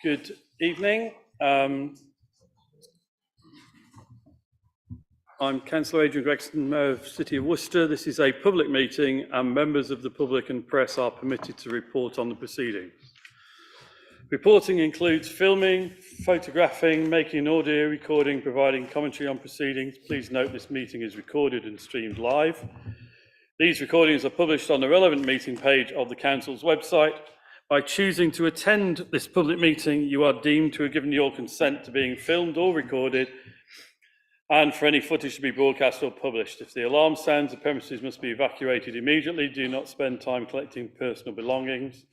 Good evening. I'm Councillor Adrian Gregson, Mayor of the City of Worcester. This is a public meeting and members of the public and press are permitted to report on the proceedings. Reporting includes filming, photographing, making an audio recording, providing commentary on proceedings. Please note this meeting is recorded and streamed live. These recordings are published on the relevant meeting page of the Council's website. By choosing to attend this public meeting, you are deemed to have given your consent to being filmed or recorded and for any footage to be broadcast or published. If the alarm sounds, the premises must be evacuated immediately. Do not spend time collecting personal belongings.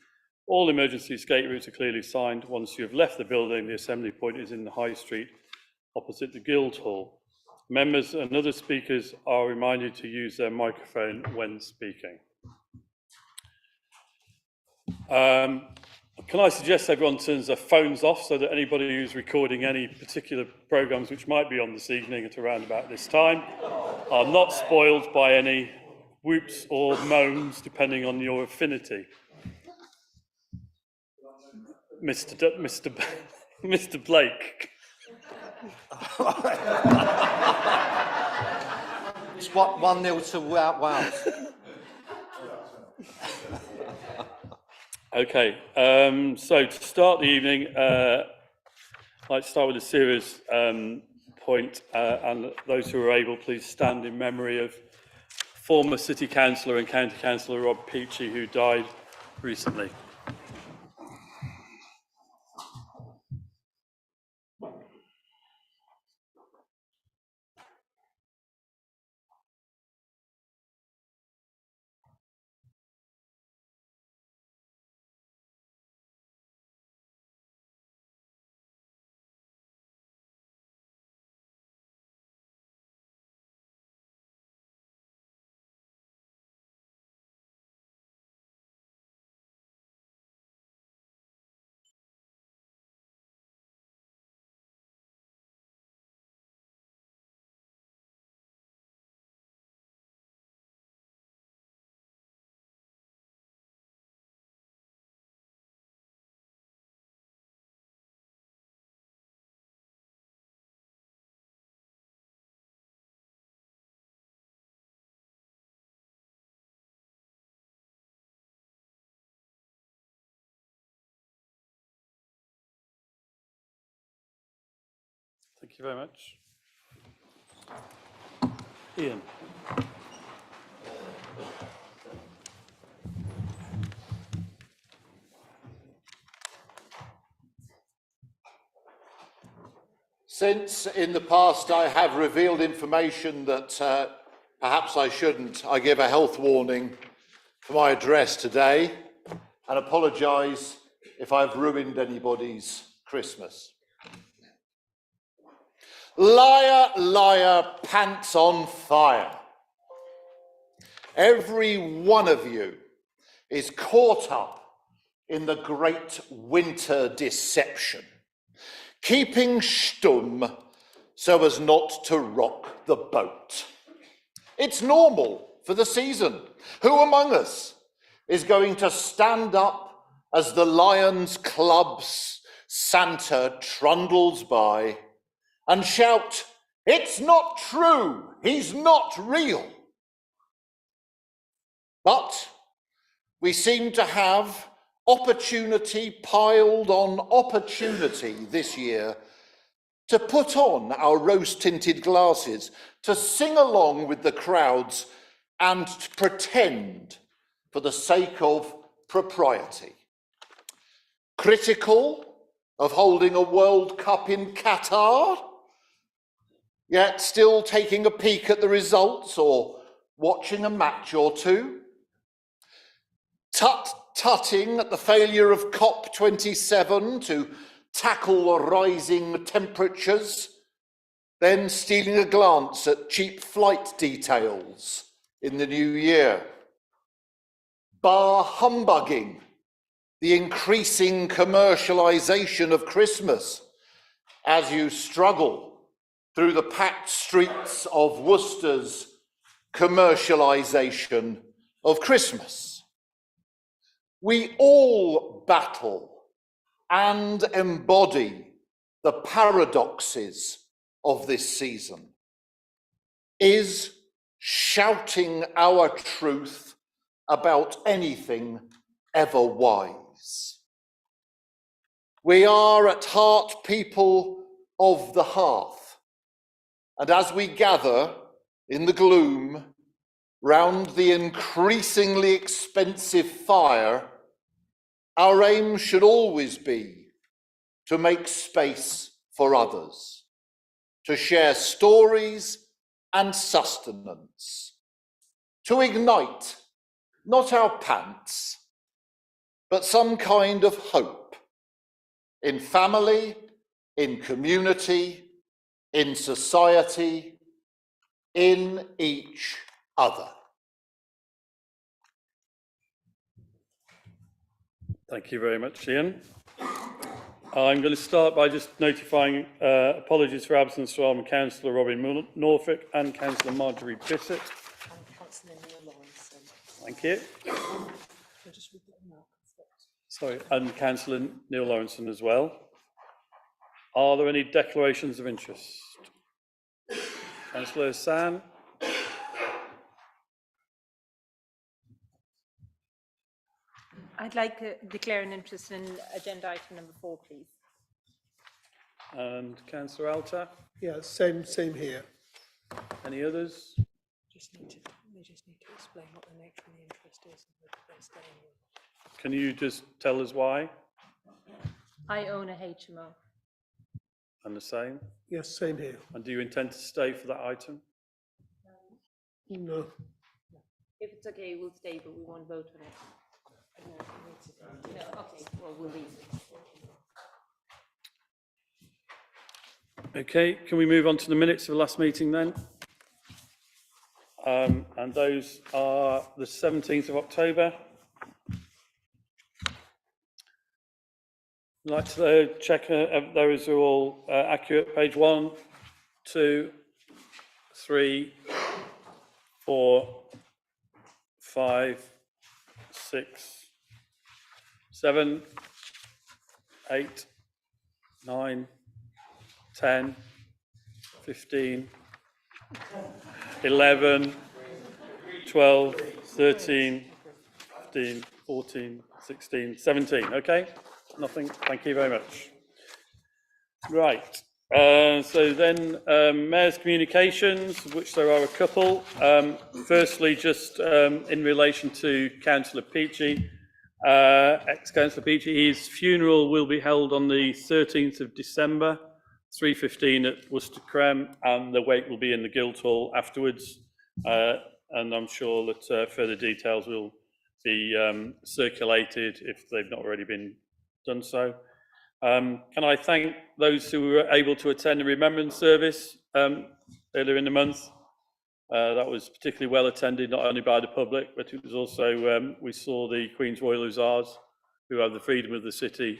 All emergency escape routes are clearly signed. Once you have left the building, the assembly point is in the High Street opposite the Guildhall. Members and other speakers are reminded to use their microphone when speaking. Can I suggest everyone turns their phones off so that anybody who's recording any particular programmes which might be on this evening at around about this time are not spoiled by any whoops or moans depending on your affinity. Mr. Blake. It's 1-0 to Wales. Okay, so to start the evening, I'd like to start with a serious point, and those who are able, please stand in memory of former City Councillor and County Councillor Rob Peachy, who died recently. Thank you very much. Ian. Since in the past I have revealed information that perhaps I shouldn't, I give a health warning for my address today and apologise if I've ruined anybody's Christmas. Liar, liar, pants on fire. Every one of you is caught up in the great winter deception, keeping stum so as not to rock the boat. It's normal for the season. Who among us is going to stand up as the Lions Club's Santa trundles by and shout, "It's not true, he's not real"? But we seem to have opportunity piled on opportunity this year to put on our rose-tinted glasses, to sing along with the crowds and to pretend for the sake of propriety. Critical of holding a World Cup in Qatar, yet still taking a peek at the results or watching a match or two. Tutting at the failure of COP27 to tackle rising temperatures, then stealing a glance at cheap flight details in the new year. Bar humbugging the increasing commercialisation of Christmas as you struggle through the packed streets of Worcester's commercialisation of Christmas. We all battle and embody the paradoxes of this season is shouting our truth about anything ever wise. We are at heart people of the hearth, and as we gather in the gloom round the increasingly expensive fire, our aim should always be to make space for others, to share stories and sustenance, to ignite not our pants, but some kind of hope in family, in community, in society, in each other. Thank you very much, Ian. I'm going to start by just notifying apologies for absence from Councillor Robin Norfolk and Councillor Marjorie Bissett. And Councillor Neil Lawrenson. Thank you. Sorry, and Councillor Neil Lawrenson as well. Are there any declarations of interest? Councillor San. I'd like to declare an interest in agenda item number 4, please. And Councillor Alta. Yeah, same here. Any others? They just need to explain what the nature of the interest is and whether they're staying with. Can you just tell us why? I own a HMO. And the same? Yes, same here. And do you intend to stay for that item? No. If it's okay, we'll stay, but we won't vote on it. No, okay, well, we'll leave. Okay, can we move on to the minutes of the last meeting then? And those are the 17th of October. I'd like to check those are all accurate. Page 1, 2, 3, 4, 5, 6, 7, 8, 9, 10, 15, 11, 12, 13, 15, 14, 16, 17. Okay? Nothing. Thank you very much. Right. So then, Mayor's communications, of which there are a couple. Firstly, just in relation to Councillor Peachy, ex-Councillor Peachy, his funeral will be held on the 13th of December, 3:15 at Worcester Crem, and the wake will be in the Guildhall afterwards. And I'm sure that further details will be circulated if they've not already been done so. Can I thank those who were able to attend the Remembrance Service earlier in the month? That was particularly well attended, not only by the public, but it was also, we saw the Queen's Royal Hussars, who have the freedom of the city,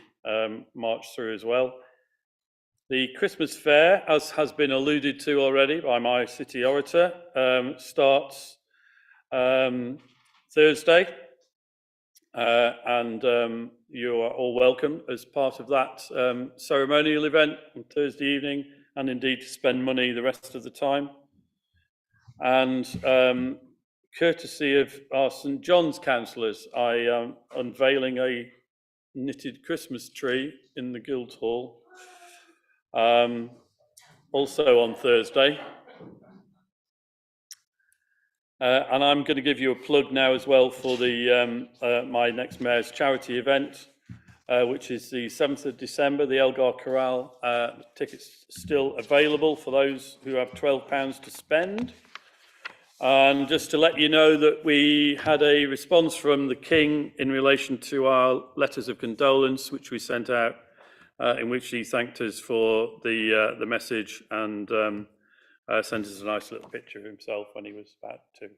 march through as well. The Christmas fair, as has been alluded to already by my city orator, starts Thursday, and you are all welcome as part of that ceremonial event on Thursday evening, and indeed to spend money the rest of the time. And courtesy of our St John's councillors, I am unveiling a knitted Christmas tree in the Guildhall, also on Thursday. And I'm going to give you a plug now as well for the my next Mayor's charity event, which is the 7th of December, the Elgar Chorale. Tickets still available for those who have £12 to spend. And just to let you know that we had a response from the King in relation to our letters of condolence, which we sent out, in which he thanked us for the message and sent us a nice little picture of himself when he was about to.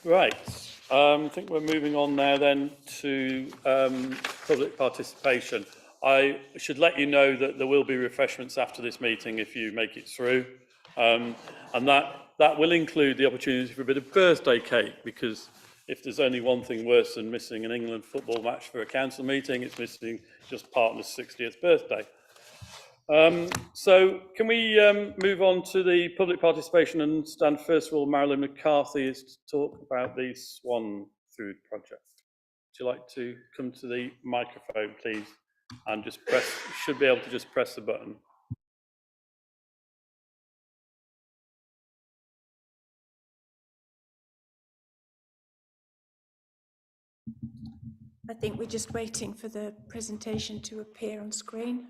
Right, I think we're moving on now then to public participation. I should let you know that there will be refreshments after this meeting if you make it through, and that will include the opportunity for a bit of birthday cake, because if there's only one thing worse than missing an England football match for a council meeting, it's missing just partner's 60th birthday. So can we move on to the public participation and stand first of all, Marilyn McCarthy is to talk about the Swan Food Project. Would you like to come to the microphone, please, and just press, you should be able to just press the button. I think we're just waiting for the presentation to appear on screen.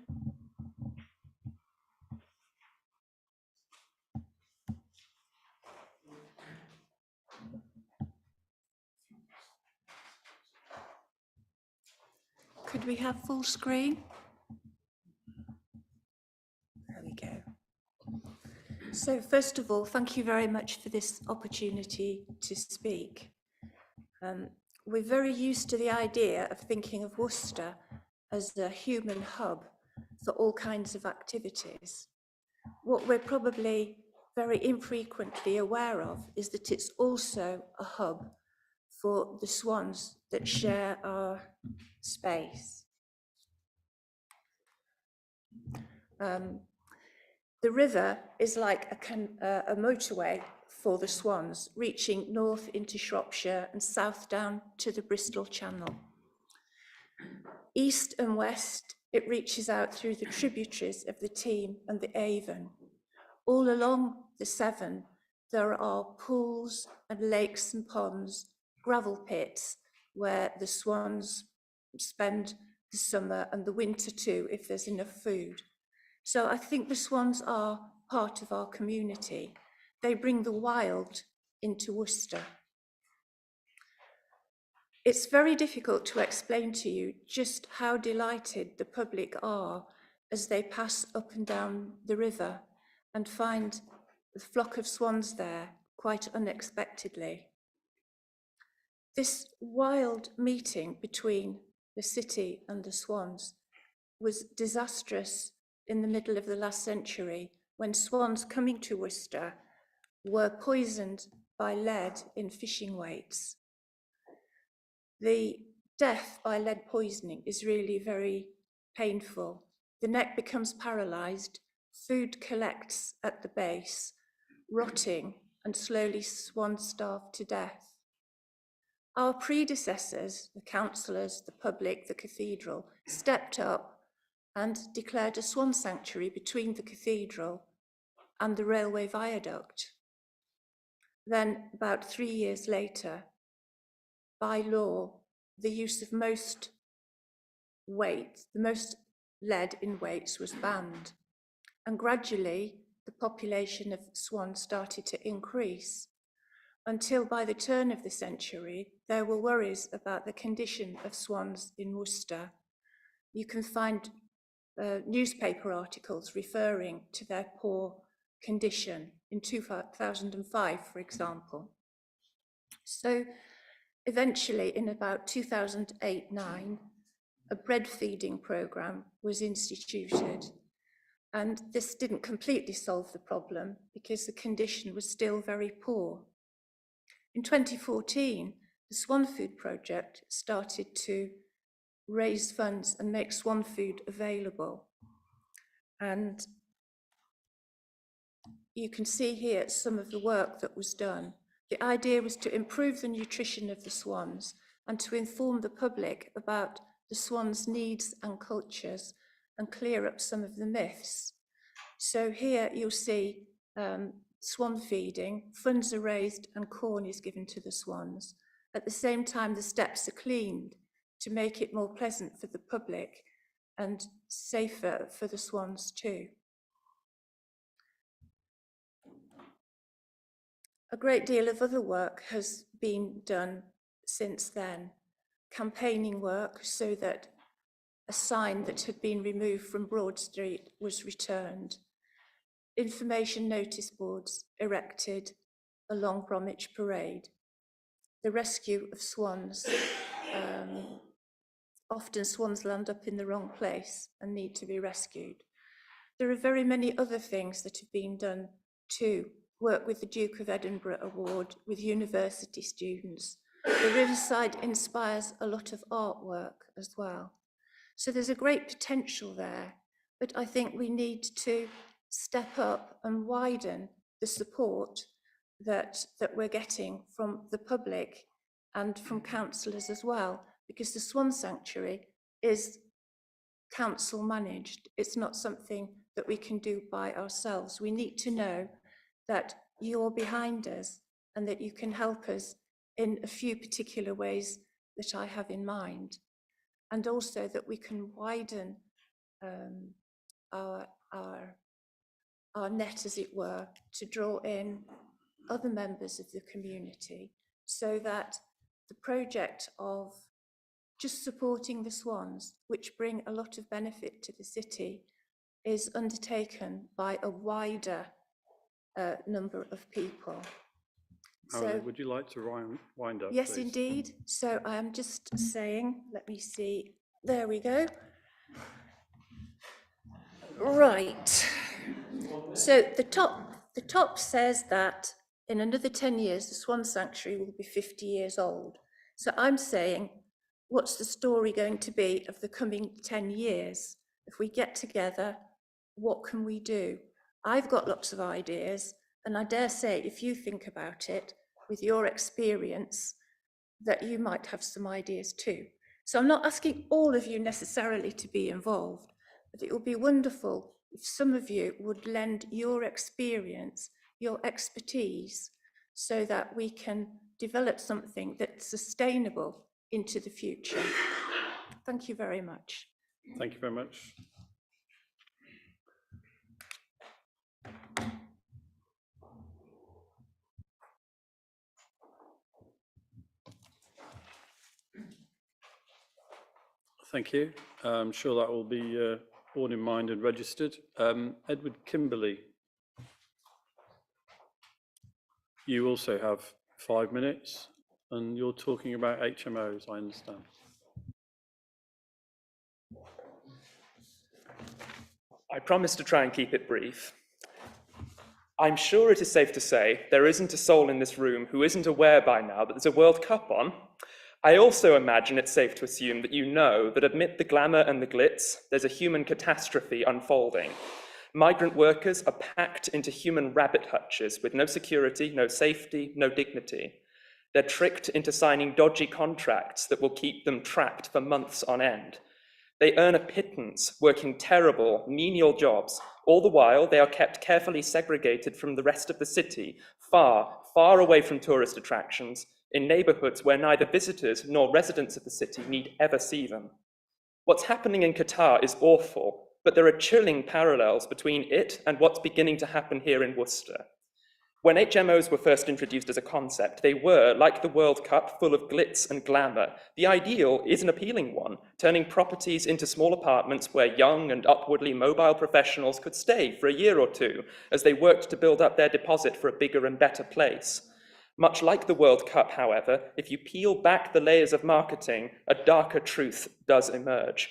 Could we have full screen? There we go. So first of all, thank you very much for this opportunity to speak. We're very used to the idea of thinking of Worcester as a human hub for all kinds of activities. What we're probably very infrequently aware of is that it's also a hub for the swans that share our space. The river is like a motorway for the swans, reaching north into Shropshire and south down to the Bristol Channel. East and west, it reaches out through the tributaries of the Teme and the Avon. All along the Severn, there are pools and lakes and ponds, gravel pits, where the swans spend the summer and the winter too, if there's enough food. So I think the swans are part of our community. They bring the wild into Worcester. It's very difficult to explain to you just how delighted the public are as they pass up and down the river and find the flock of swans there quite unexpectedly. This wild meeting between the city and the swans was disastrous in the middle of the last century when swans coming to Worcester were poisoned by lead in fishing weights. The death by lead poisoning is really very painful. The neck becomes paralysed, food collects at the base, rotting, and slowly swans starve to death. Our predecessors, the councillors, the public, the cathedral, stepped up and declared a swan sanctuary between the cathedral and the railway viaduct. Then, about 3 years later, by law, the use of most lead in weights was banned. And gradually, the population of swans started to increase until by the turn of the century, there were worries about the condition of swans in Worcester. You can find newspaper articles referring to their poor condition in 2005, for example. So eventually, in about 2008-9, a bread feeding programme was instituted. And this didn't completely solve the problem because the condition was still very poor. In 2014, the Swan Food Project started to raise funds and make swan food available. And you can see here some of the work that was done. The idea was to improve the nutrition of the swans and to inform the public about the swans' needs and cultures and clear up some of the myths. So here you'll see swan feeding, funds are raised and corn is given to the swans. At the same time, the steps are cleaned to make it more pleasant for the public and safer for the swans too. A great deal of other work has been done since then. Campaigning work so that a sign that had been removed from Broad Street was returned. Information notice boards erected along Bromwich Parade. The rescue of swans. Often swans land up in the wrong place and need to be rescued. There are very many other things that have been done too. Work with the Duke of Edinburgh Award, with university students, The riverside inspires a lot of artwork as well. So there's a great potential there, but I think we need to step up and widen the support that we're getting from the public and from councillors as well, because the Swan Sanctuary is council managed. It's not something that we can do by ourselves. We need to know that you're behind us and that you can help us in a few particular ways that I have in mind, and also that we can widen our net, as it were, to draw in other members of the community, so that the project of just supporting the swans, which bring a lot of benefit to the city, is undertaken by a wider number of people. Marilyn, would you like to wind up? Yes, please? indeed. So I am just saying, let me see, there we go. Right. So the top says that in another 10 years, the Swan Sanctuary will be 50 years old. So I'm saying, what's the story going to be of the coming 10 years? If we get together, what can we do? I've got lots of ideas, and I dare say, if you think about it, with your experience, that you might have some ideas too. So I'm not asking all of you necessarily to be involved, but it would be wonderful if some of you would lend your experience, your expertise, so that we can develop something that's sustainable into the future. Thank you very much. Thank you very much. Thank you. I'm sure that will be borne in mind and registered. Edward Kimberley, you also have 5 minutes, and you're talking about HMOs, I understand. I promise to try and keep it brief. I'm sure it is safe to say there isn't a soul in this room who isn't aware by now that there's a World Cup on. I also imagine it's safe to assume that you know that amid the glamour and the glitz, there's a human catastrophe unfolding. Migrant workers are packed into human rabbit hutches with no security, no safety, no dignity. They're tricked into signing dodgy contracts that will keep them trapped for months on end. They earn a pittance, working terrible, menial jobs. All the while, they are kept carefully segregated from the rest of the city, far, far away from tourist attractions, in neighborhoods where neither visitors nor residents of the city need ever see them. What's happening in Qatar is awful, but there are chilling parallels between it and what's beginning to happen here in Worcester. When HMOs were first introduced as a concept, they were, like the World Cup, full of glitz and glamour. The ideal is an appealing one, turning properties into small apartments where young and upwardly mobile professionals could stay for a year or two as they worked to build up their deposit for a bigger and better place. Much like the World Cup, however, if you peel back the layers of marketing, a darker truth does emerge.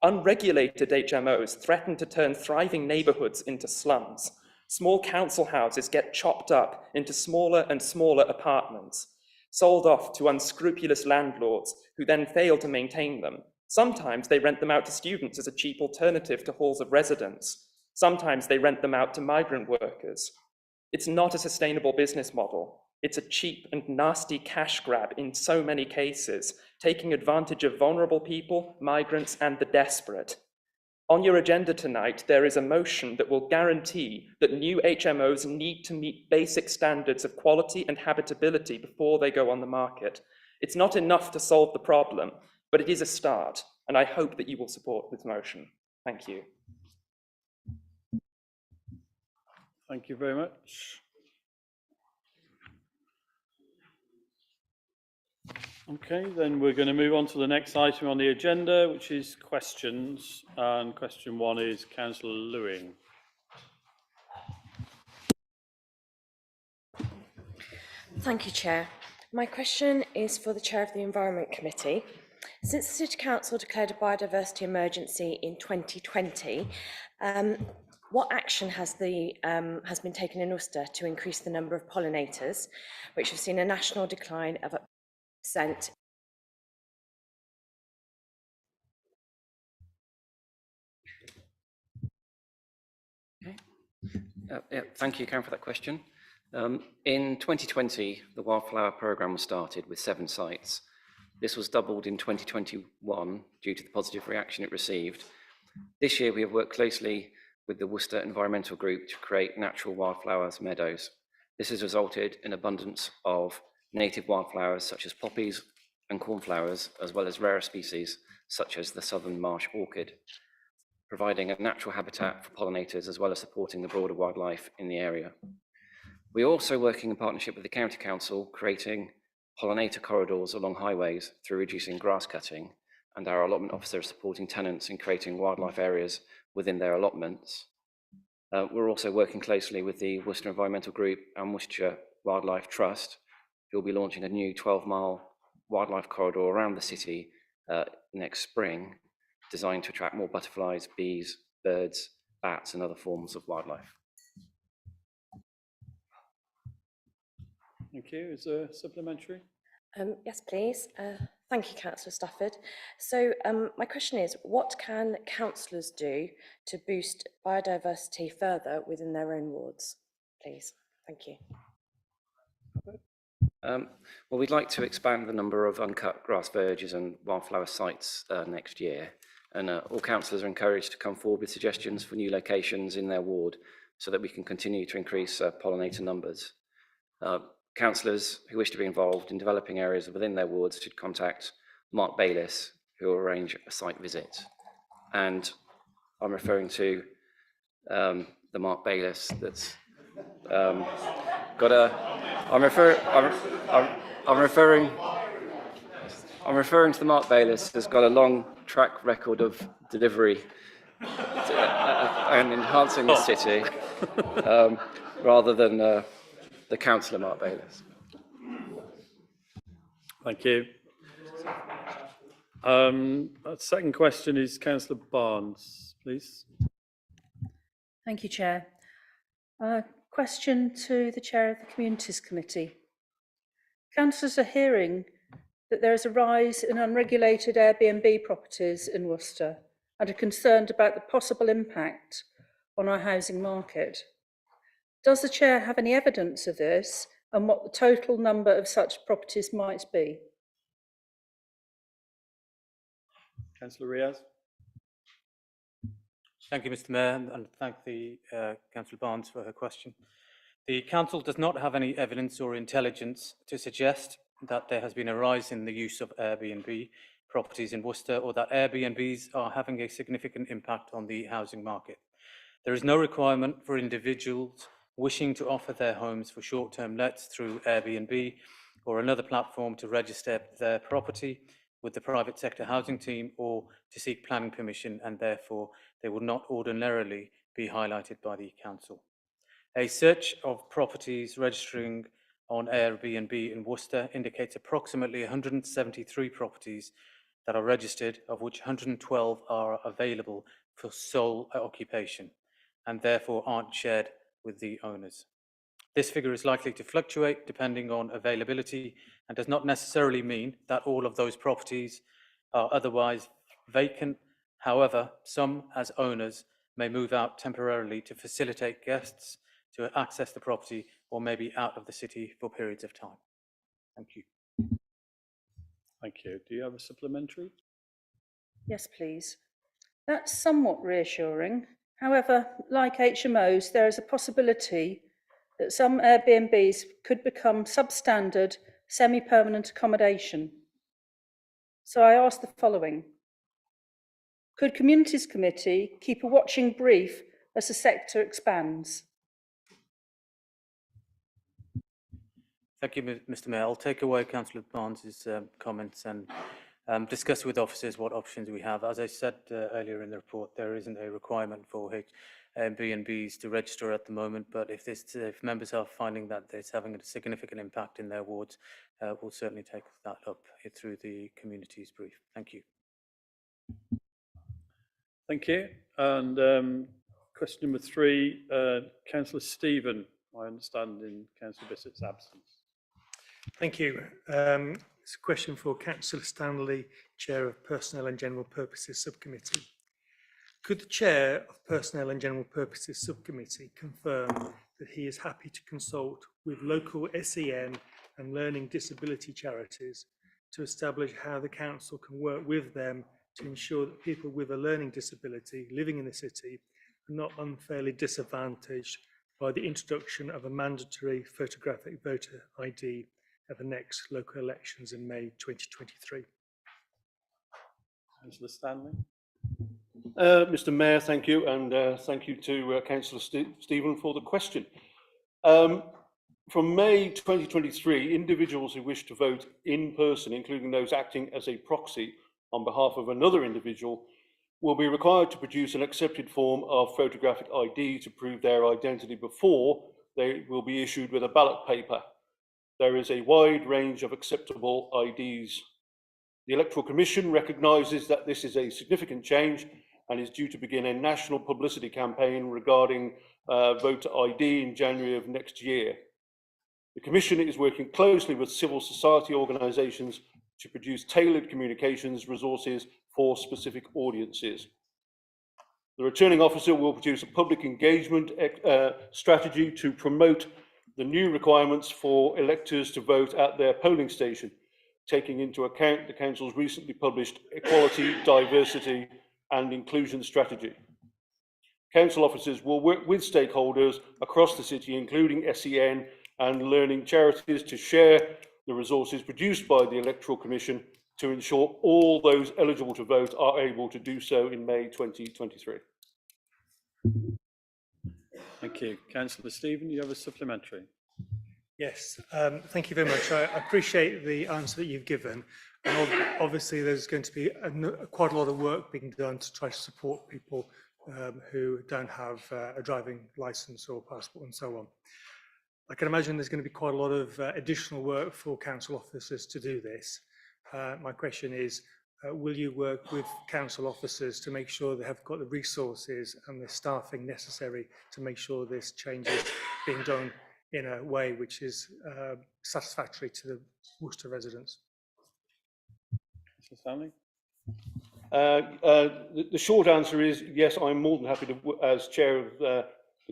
Unregulated HMOs threaten to turn thriving neighborhoods into slums. Small council houses get chopped up into smaller and smaller apartments, sold off to unscrupulous landlords who then fail to maintain them. Sometimes they rent them out to students as a cheap alternative to halls of residence. Sometimes they rent them out to migrant workers. It's not a sustainable business model. It's a cheap and nasty cash grab in so many cases, taking advantage of vulnerable people, migrants, and the desperate. On your agenda tonight, there is a motion that will guarantee that new HMOs need to meet basic standards of quality and habitability before they go on the market. It's not enough to solve the problem, but it is a start, and I hope that you will support this motion. Thank you. Thank you very much. Okay, then we're going to move on to the next item on the agenda, which is questions. And question 1 is Councillor Lewin. Thank you, Chair. My question is for the Chair of the Environment Committee. Since the City Council declared a biodiversity emergency in 2020, what action has been taken in Worcester to increase the number of pollinators, which have seen a national decline of Yeah, thank you, Karen, for that question. In 2020, the Wildflower Programme was started with 7 sites. This was doubled in 2021 due to the positive reaction it received. This year, we have worked closely with the Worcester Environmental Group to create natural wildflowers meadows. This has resulted in abundance of native wildflowers such as poppies and cornflowers, as well as rarer species such as the southern marsh orchid, providing a natural habitat for pollinators as well as supporting the broader wildlife in the area. We are also working in partnership with the County Council, creating pollinator corridors along highways through reducing grass cutting, and our allotment officers supporting tenants in creating wildlife areas within their allotments. We're also working closely with the Worcester Environmental Group and Worcestershire Wildlife Trust, who will be launching a new 12-mile wildlife corridor around the city next spring, designed to attract more butterflies, bees, birds, bats, and other forms of wildlife. Thank you. Is there a supplementary? Yes, please. Thank you, Councillor Stafford. So my question is, what can councillors do to boost biodiversity further within their own wards, please? Thank you. Well, we'd like to expand the number of uncut grass verges and wildflower sites next year. And all councillors are encouraged to come forward with suggestions for new locations in their ward so that we can continue to increase pollinator numbers. Councillors who wish to be involved in developing areas within their wards should contact Mark Bayliss, who will arrange a site visit. And I'm referring to the Mark Bayliss that's got a. I'm referring to the Mark Bayliss that's got a long track record of delivery and enhancing the city, rather than the councillor Mark Bayliss. Thank you. Second question is Councillor Barnes, please. Thank you, Chair. Question to the Chair of the Communities Committee. Councillors are hearing that there is a rise in unregulated Airbnb properties in Worcester and are concerned about the possible impact on our housing market. Does the Chair have any evidence of this and what the total number of such properties might be? Councillor Riaz. Thank you, Mr. Mayor, and thank the Councillor Barnes for her question. The Council does not have any evidence or intelligence to suggest that there has been a rise in the use of Airbnb properties in Worcester or that Airbnbs are having a significant impact on the housing market. There is no requirement for individuals wishing to offer their homes for short-term lets through Airbnb or another platform to register their property with the private sector housing team or to seek planning permission, and therefore they will not ordinarily be highlighted by the Council. A search of properties registering on Airbnb in Worcester indicates approximately 173 properties that are registered, of which 112 are available for sole occupation and therefore aren't shared with the owners. This figure is likely to fluctuate depending on availability and does not necessarily mean that all of those properties are otherwise vacant. However, some, as owners, may move out temporarily to facilitate guests to access the property or maybe out of the city for periods of time. Thank you. Thank you. Do you have a supplementary? Yes, please. That's somewhat reassuring. However, like HMOs, there is a possibility that some Airbnbs could become substandard, semi-permanent accommodation. So I ask the following. Could Communities Committee keep a watching brief as the sector expands? Thank you, Mr. Mayor. I'll take away Councillor Barnes's comments and discuss with officers what options we have. As I said earlier in the report, there isn't a requirement for Airbnbs to register at the moment, but if members are finding that it's having a significant impact in their wards, we'll certainly take that up through the communities brief. Thank you. Thank you. And question number 3, Councillor Stephen, I understand in Councillor Bissett's absence. Thank you. It's a question for Councillor Stanley, Chair of Personnel and General Purposes Subcommittee. Could the Chair of Personnel and General Purposes Subcommittee confirm that he is happy to consult with local SEN and learning disability charities to establish how the council can work with them to ensure that people with a learning disability living in the city are not unfairly disadvantaged by the introduction of a mandatory photographic voter ID at the next local elections in May 2023? Councillor Stanley. Mr. Mayor, thank you, and thank you to Councillor Stephen for the question. From May 2023, individuals who wish to vote in person, including those acting as a proxy on behalf of another individual, will be required to produce an accepted form of photographic ID to prove their identity before they will be issued with a ballot paper. There is a wide range of acceptable IDs. The Electoral Commission recognises that this is a significant change and is due to begin a national publicity campaign regarding voter ID in January of next year. The Commission is working closely with civil society organisations to produce tailored communications resources for specific audiences. The returning officer will produce a public engagement strategy to promote the new requirements for electors to vote at their polling station, taking into account the Council's recently published Equality, Diversity and Inclusion Strategy. Council officers will work with stakeholders across the city, including SEN and learning charities, to share the resources produced by the Electoral Commission to ensure all those eligible to vote are able to do so in May 2023. Thank you. Councillor Stephen, you have a supplementary. Yes, thank you very much. I appreciate the answer that you've given. And obviously, there's going to be quite a lot of work being done to try to support people who don't have a driving licence or passport and so on. I can imagine there's going to be quite a lot of additional work for council officers to do this. My question is, will you work with council officers to make sure they have got the resources and the staffing necessary to make sure this change is being done in a way which is satisfactory to the Worcester residents? Mr. Stanley. The short answer is yes, I'm more than happy to, as chair of the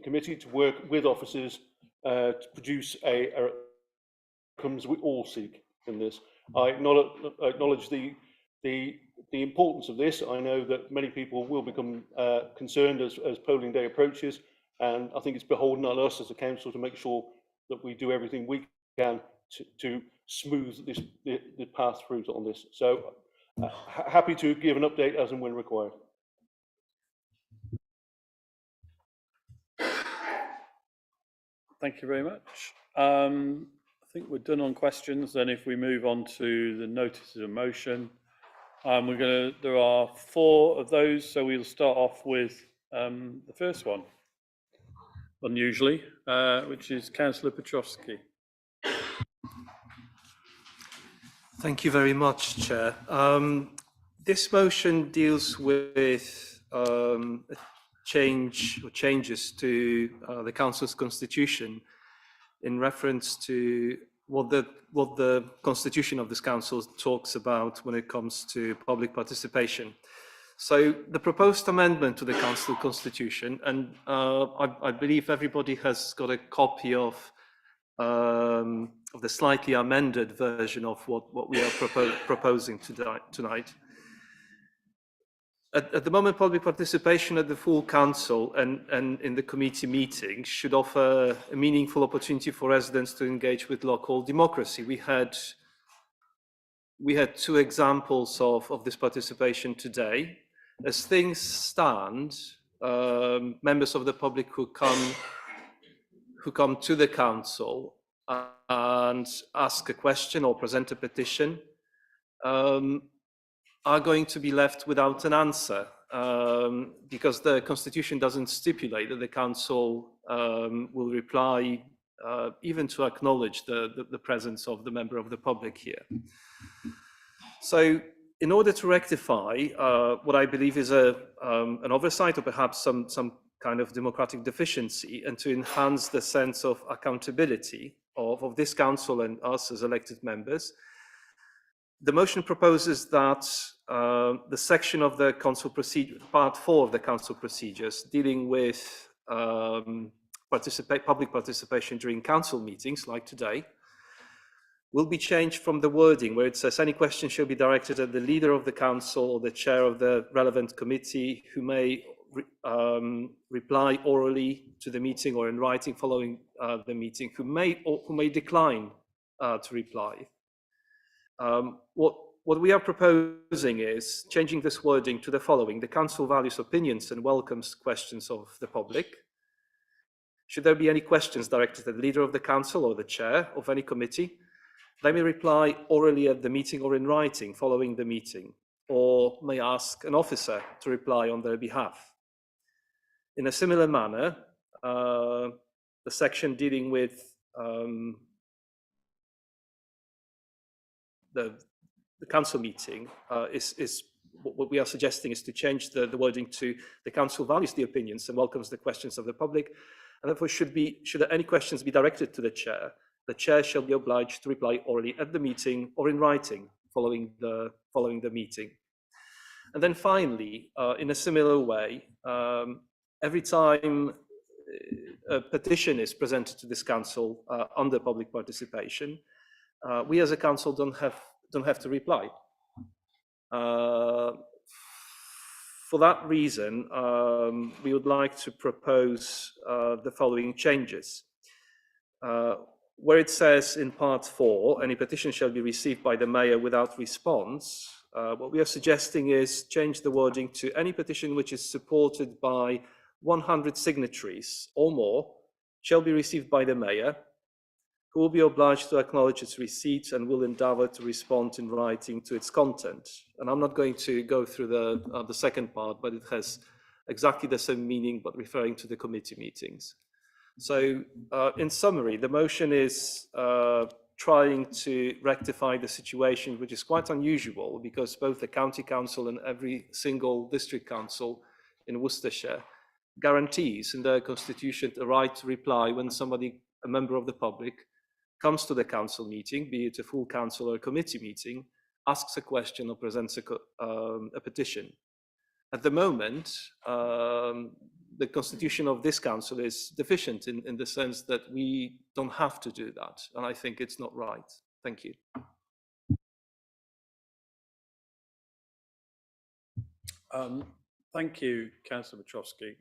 committee, to work with officers to produce outcomes we all seek in this. I acknowledge the importance of this. I know that many people will become concerned as polling day approaches, and I think it's beholden on us as a council to make sure that we do everything we can to smooth the path through on this. So happy to give an update as and when required. Thank you very much. I think we're done on questions. Then if we move on to the notices of motion, there are 4 of those, so we'll start off with the first one, unusually, which is Councillor Petrovsky. Thank you very much, Chair. This motion deals with changes to the Council's constitution in reference to what the constitution of this Council talks about when it comes to public participation. So the proposed amendment to the Council constitution, and I believe everybody has got a copy of the slightly amended version of what we are proposing tonight. At the moment, public participation at the full council and in the committee meetings should offer a meaningful opportunity for residents to engage with local democracy. We had 2 examples of this participation today. As things stand, members of the public who come to the council and ask a question or present a petition are going to be left without an answer because the constitution doesn't stipulate that the council will reply even to acknowledge the presence of the member of the public here. So in order to rectify what I believe is an oversight or perhaps some kind of democratic deficiency, and to enhance the sense of accountability of this council and us as elected members, The motion proposes that the section of the council procedure, part 4 of the council procedures, dealing with public participation during council meetings, like today, will be changed from the wording where it says any question shall be directed at the leader of the council or the chair of the relevant committee, who may reply orally to the meeting or in writing following the meeting, who may decline to reply. What we are proposing is changing this wording to the following: the council values opinions and welcomes questions of the public. Should there be any questions directed at the leader of the council or the chair of any committee, they may reply orally at the meeting or in writing following the meeting, or may ask an officer to reply on their behalf. In a similar manner, the section dealing with the council meeting is what we are suggesting is to change the wording to the council values the opinions and welcomes the questions of the public, and therefore should any questions be directed to the chair shall be obliged to reply orally at the meeting or in writing following the meeting. And then finally, in a similar way, every time a petition is presented to this council under public participation, we as a council don't have to reply. For that reason, we would like to propose the following changes. Where it says in part 4, any petition shall be received by the mayor without response, what we are suggesting is change the wording to any petition which is supported by 100 signatories or more shall be received by the mayor, who will be obliged to acknowledge its receipt and will endeavour to respond in writing to its content. And I'm not going to go through the second part, but it has exactly the same meaning, but referring to the committee meetings. So in summary, the motion is trying to rectify the situation, which is quite unusual because both the county council and every single district council in Worcestershire guarantees in their constitution the right to reply when a member of the public, comes to the council meeting, be it a full council or a committee meeting, asks a question or presents a petition. At the moment, the constitution of this council is deficient in the sense that we don't have to do that, and I think it's not right. Thank you. Thank you, Councillor Petrovsky.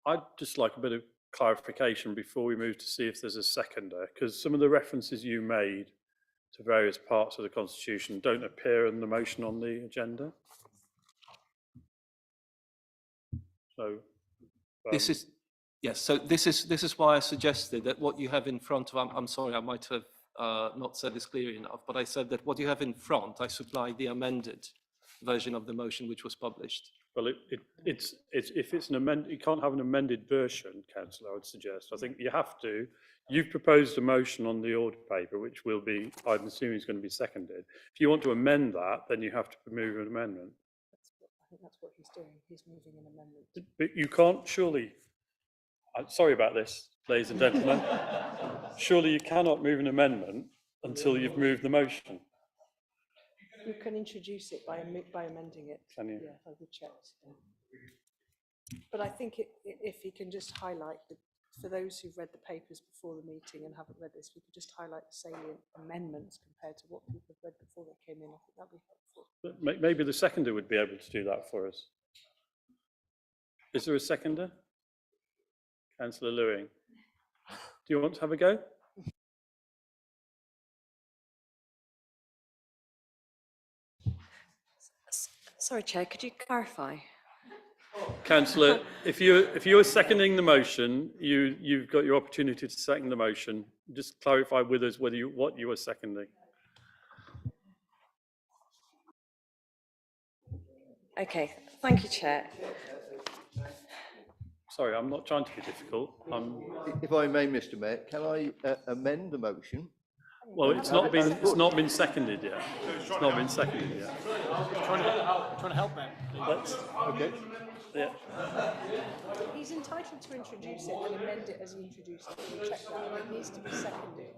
I'd just like a bit of clarification before we move to see if there's a seconder, because some of the references you made to various parts of the Constitution don't appear in the motion on the agenda. So this is yes. So this is why I suggested that what you have in front of. I'm sorry, I might have not said this clearly enough, but I said that what you have in front, I supplied the amended version of the motion which was published. Well, if it's an amendment, you can't have an amended version, Councillor, I would suggest. I think you have to. You've proposed a motion on the order paper, which will be, I'm assuming is going to be seconded. If you want to amend that, then you have to move an amendment. I think that's what he's doing. He's moving an amendment. But you can't surely, I'm sorry about this, ladies and gentlemen. Surely you cannot move an amendment until you've moved the motion. You can introduce it by amending it. Can you? Yeah, I would check. But I think if he can just highlight, for those who've read the papers before the meeting and haven't read this, we could just highlight the salient amendments compared to what people have read before they came in. I think that'd be helpful. But maybe the seconder would be able to do that for us. Is there a seconder? Councillor Lewing. Do you want to have a go? Sorry, Chair, could you clarify? Councillor, if you're seconding the motion, you've got your opportunity to second the motion. Just clarify with us what you are seconding. Okay, thank you, Chair. Sorry, I'm not trying to be difficult. If I may, Mr. Mayor, can I amend the motion? Well, it's not been seconded yet. It's not been seconded yet. Trying to help, man. Okay. Yeah. He's entitled to introduce it and amend it as he introduced it. We'll check that. It needs to be seconded.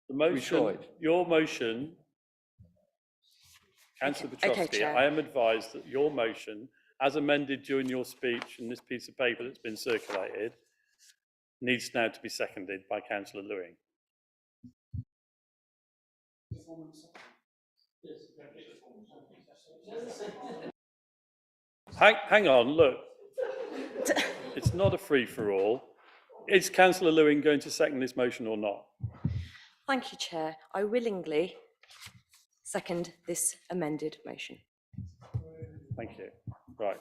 The motion, tried. your motion, Councillor Petrovsky, Chair. I am advised that your motion, as amended during your speech and this piece of paper that's been circulated, needs now to be seconded by Councillor Lewing. Hang on, look. It's not a free-for-all. Is Councillor Lewing going to second this motion or not? Thank you, Chair. I willingly second this amended motion. Thank you. Right.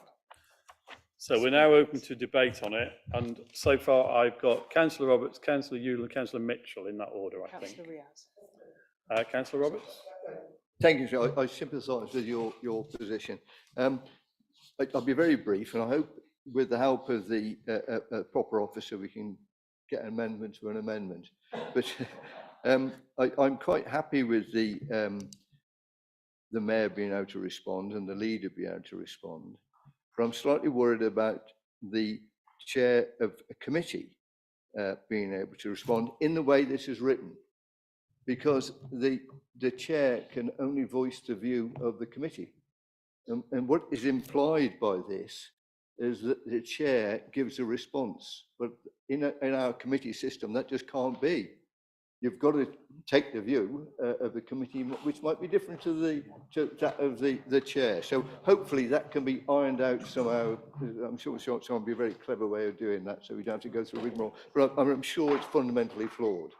So we're now open to debate on it, and so far I've got Councillor Roberts, Councillor Udall and Councillor Mitchell in that order, I think. Councillor Roberts? Thank you, sir. I sympathise with your position. I'll be very brief, and I hope with the help of the proper officer we can get an amendment to an amendment. But I'm quite happy with the mayor being able to respond and the leader being able to respond. But I'm slightly worried about the chair of a committee being able to respond in the way this is written, because the chair can only voice the view of the committee. And what is implied by this is that the chair gives a response, but in our committee system, that just can't be. You've got to take the view of the committee, which might be different to that of the chair. So hopefully that can be ironed out somehow. I'm sure someone will be a very clever way of doing that, so we don't have to go through rigmarole. But I'm sure it's fundamentally flawed.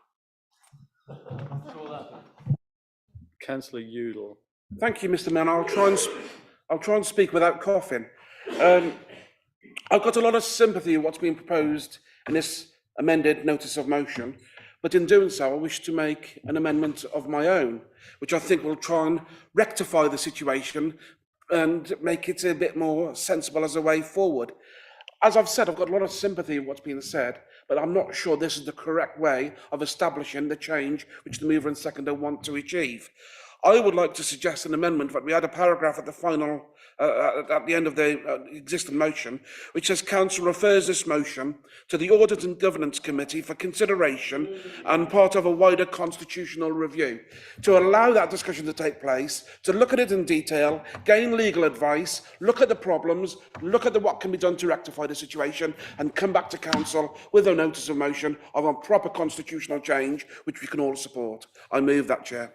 Councillor Udall. Thank you, Mr. Mayor. I'll try and speak without coughing. I've got a lot of sympathy with what's being proposed in this amended notice of motion, but in doing so, I wish to make an amendment of my own, which I think will try and rectify the situation and make it a bit more sensible as a way forward. As I've said, I've got a lot of sympathy with what's being said, but I'm not sure this is the correct way of establishing the change which the mover and seconder want to achieve. I would like to suggest an amendment that we add a paragraph at the final, at the end of the existing motion, which says Council refers this motion to the Audit and Governance Committee for consideration and part of a wider constitutional review, to allow that discussion to take place, to look at it in detail, gain legal advice, look at the problems, look at what can be done to rectify the situation, and come back to Council with a notice of motion of a proper constitutional change, which we can all support. I move that, Chair.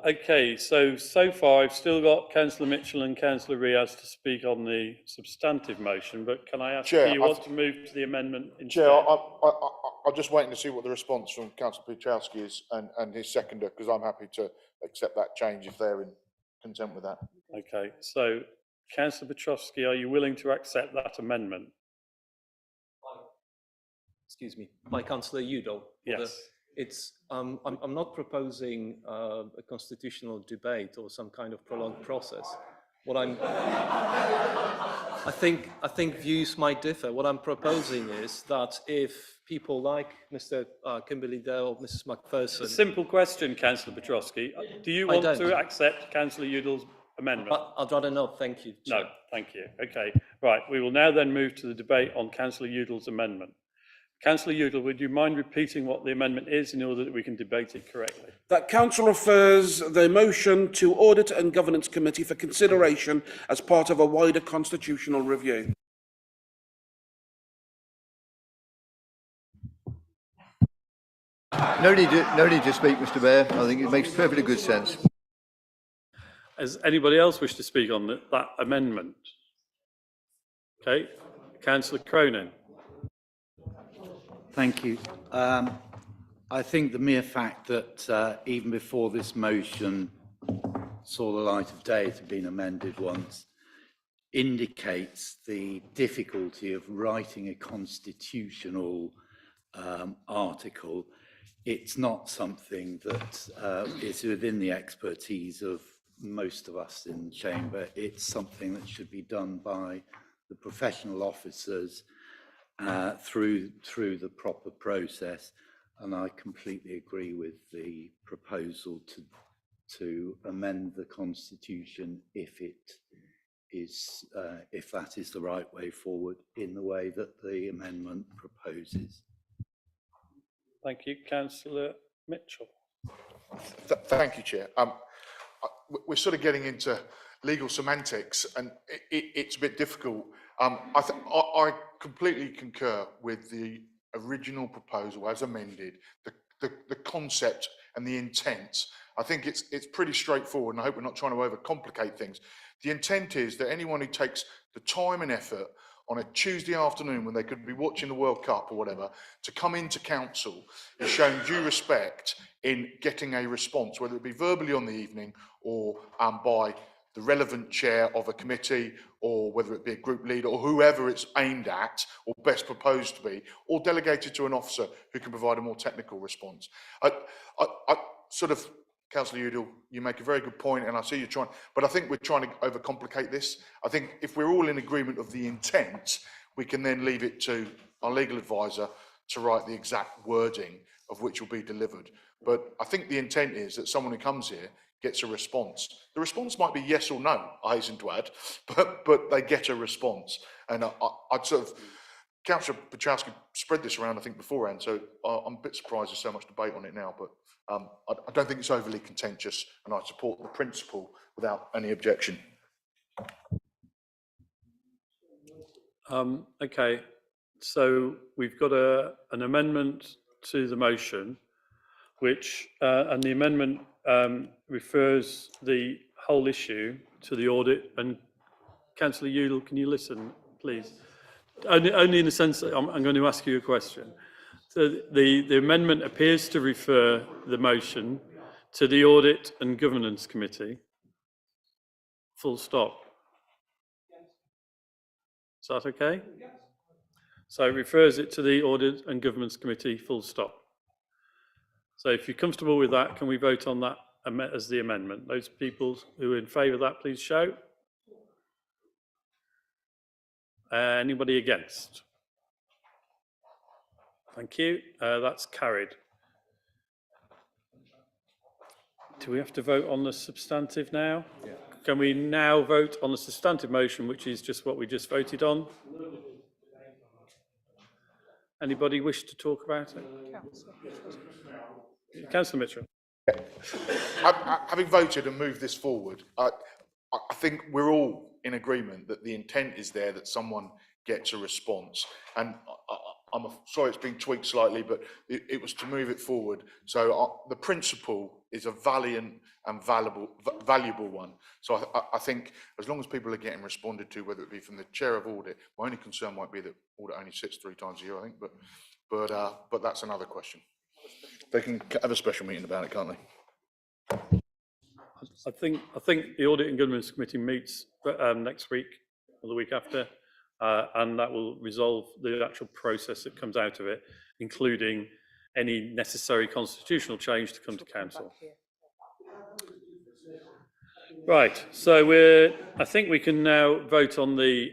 Okay, so far I've still got Councillor Mitchell and Councillor Riaz to speak on the substantive motion, but can I ask, Chair, do you want to move to the amendment instead? Chair, I'm just waiting to see what the response from Councillor Petrovsky is and his seconder, because I'm happy to accept that change if they're in content with that. Okay, so Councillor Petrovsky, are you willing to accept that amendment? Excuse me, by Councillor Udall. Yes. It's I'm not proposing a constitutional debate or some kind of prolonged process. What I think views might differ. What I'm proposing is that if people like Mr. Kimberly Dale or Mrs. McPherson, A simple question, Councillor Petrovsky. Do you want to accept Councillor Udall's amendment? I'd rather not. Thank you, Chair. No, thank you. Okay, right. We will now then move to the debate on Councillor Udall's amendment. Councillor Udall, would you mind repeating what the amendment is in order that we can debate it correctly? That Council refers the motion to Audit and Governance Committee for consideration as part of a wider constitutional review. No need to speak, Mr. Mayor. I think it makes perfectly good sense. Does anybody else wish to speak on that amendment? Okay, Councillor Cronin. Thank you. I think the mere fact that even before this motion saw the light of day, it had been amended once, indicates the difficulty of writing a constitutional article. It's not something that is within the expertise of most of us in the chamber. It's something that should be done by the professional officers. through the proper process. And I completely agree with the proposal to amend the constitution if that is the right way forward in the way that the amendment proposes. Thank you. Councillor Mitchell. Thank you, Chair. We're sort of getting into legal semantics, and it's a bit difficult. I completely concur with the original proposal as amended, the concept and the intent. I think it's pretty straightforward, and I hope we're not trying to overcomplicate things. The intent is that anyone who takes the time and effort on a Tuesday afternoon when they could be watching the World Cup or whatever, to come into council is shown due respect in getting a response, whether it be verbally on the evening or by the relevant chair of a committee, or whether it be a group leader or whoever it's aimed at or best proposed to be, or delegated to an officer who can provide a more technical response. I sort of, Councillor Udall, you make a very good point, and I see you're trying, but I think we're trying to overcomplicate this. I think if we're all in agreement of the intent, we can then leave it to our legal advisor to write the exact wording of which will be delivered. But I think the intent is that someone who comes here gets a response. The response might be yes or no, I hasten to add, but they get a response. And I'd sort of, Councillor Puchalski spread this around, I think, beforehand, so I'm a bit surprised there's so much debate on it now, but I don't think it's overly contentious, and I support the principle without any objection. Okay, so we've got an amendment to the motion, which, and the amendment refers the whole issue to the audit. And Councillor Udall, can you listen, please? Only in the sense that I'm going to ask you a question. So the amendment appears to refer the motion to the Audit and Governance Committee. Full stop. Is that okay? So it refers it to the Audit and Governance Committee, full stop. So if you're comfortable with that, can we vote on that as the amendment? Those people who are in favour of that, please shout. Anybody against? Thank you. That's carried. Do we have to vote on the substantive now? Yeah. Can we now vote on the substantive motion, which is just what we just voted on? Anybody wish to talk about it? Councillor Mitchell. Having voted and moved this forward, I think we're all in agreement that the intent is there, that someone gets a response. And I'm sorry it's been tweaked slightly, but it was to move it forward. So the principle is a valiant and valuable one. So I think as long as people are getting responded to, whether it be from the chair of audit, my only concern might be that audit only sits 3 times a year, I think, but that's another question. They can have a special meeting about it, can't they? I think the Audit and Governance Committee meets next week or the week after, and that will resolve the actual process that comes out of it, including any necessary constitutional change to come to council. Right, so I think we can now vote on the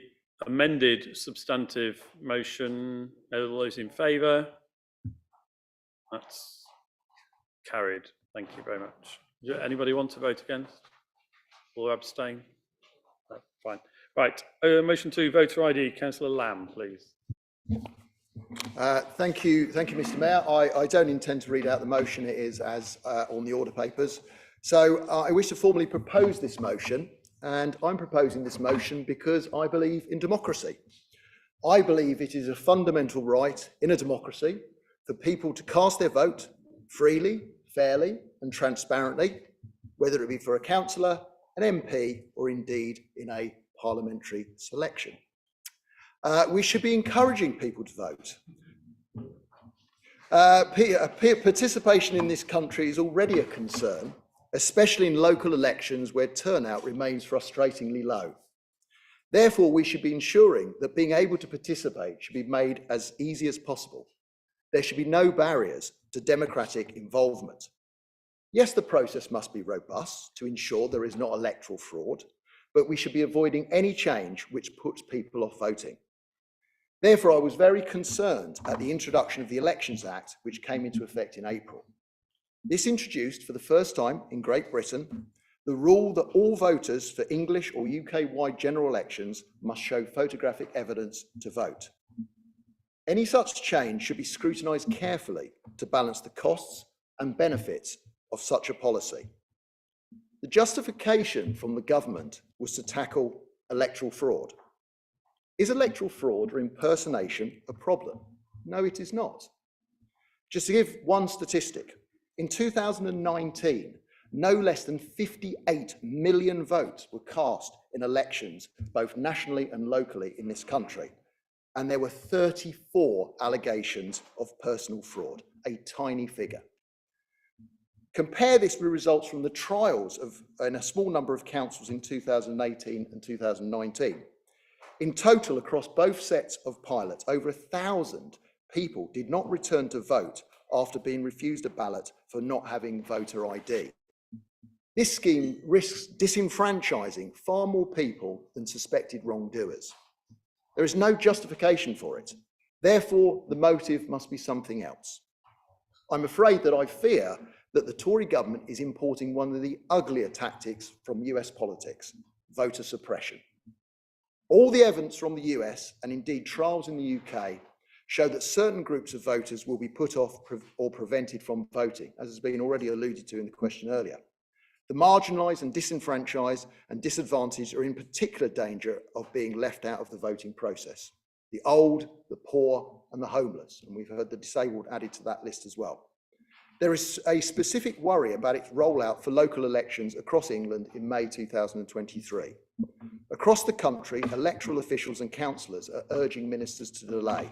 amended substantive motion. All those in favour? That's carried. Thank you very much. Does anybody want to vote against or abstain? No, fine. Right, motion to voter ID, Councillor Lamb, please. Thank you, Mr. Mayor. I don't intend to read out the motion. It is as on the order papers. So I wish to formally propose this motion, and I'm proposing this motion because I believe in democracy. I believe it is a fundamental right in a democracy for people to cast their vote freely, fairly and transparently, whether it be for a councillor, an MP, or indeed in a parliamentary selection. We should be encouraging people to vote. Participation in this country is already a concern, especially in local elections where turnout remains frustratingly low. Therefore, we should be ensuring that being able to participate should be made as easy as possible. There should be no barriers to democratic involvement. Yes, the process must be robust to ensure there is not electoral fraud, but we should be avoiding any change which puts people off voting. Therefore, I was very concerned at the introduction of the Elections Act, which came into effect in April. This introduced, for the first time in Great Britain, the rule that all voters for English or UK-wide general elections must show photographic evidence to vote. Any such change should be scrutinised carefully to balance the costs and benefits of such a policy. The justification from the government was to tackle electoral fraud. Is electoral fraud or impersonation a problem? No, it is not. Just to give one statistic, in 2019, no less than 58 million votes were cast in elections, both nationally and locally in this country. And there were 34 allegations of personal fraud, a tiny figure. Compare this with results from the trials in a small number of councils in 2018 and 2019. In total, across both sets of pilots, over 1,000 people did not return to vote after being refused a ballot for not having voter ID. This scheme risks disenfranchising far more people than suspected wrongdoers. There is no justification for it. Therefore, the motive must be something else. I'm afraid that I fear that the Tory government is importing one of the uglier tactics from US politics, voter suppression. All the evidence from the US, and indeed trials in the UK, show that certain groups of voters will be put off or prevented from voting, as has been already alluded to in the question earlier. The marginalised and disenfranchised and disadvantaged are in particular danger of being left out of the voting process. The old, the poor, and the homeless, and we've heard the disabled added to that list as well. There is a specific worry about its rollout for local elections across England in May 2023. Across the country, electoral officials and councillors are urging ministers to delay.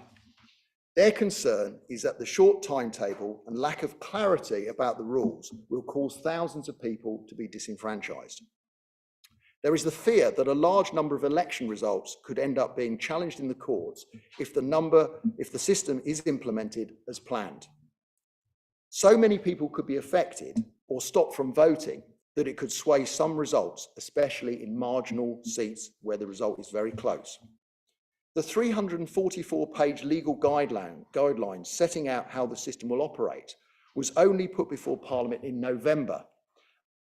Their concern is that the short timetable and lack of clarity about the rules will cause thousands of people to be disenfranchised. There is the fear that a large number of election results could end up being challenged in the courts if the system is implemented as planned. So many people could be affected or stopped from voting that it could sway some results, especially in marginal seats where the result is very close. The 344-page legal guidelines setting out how the system will operate was only put before Parliament in November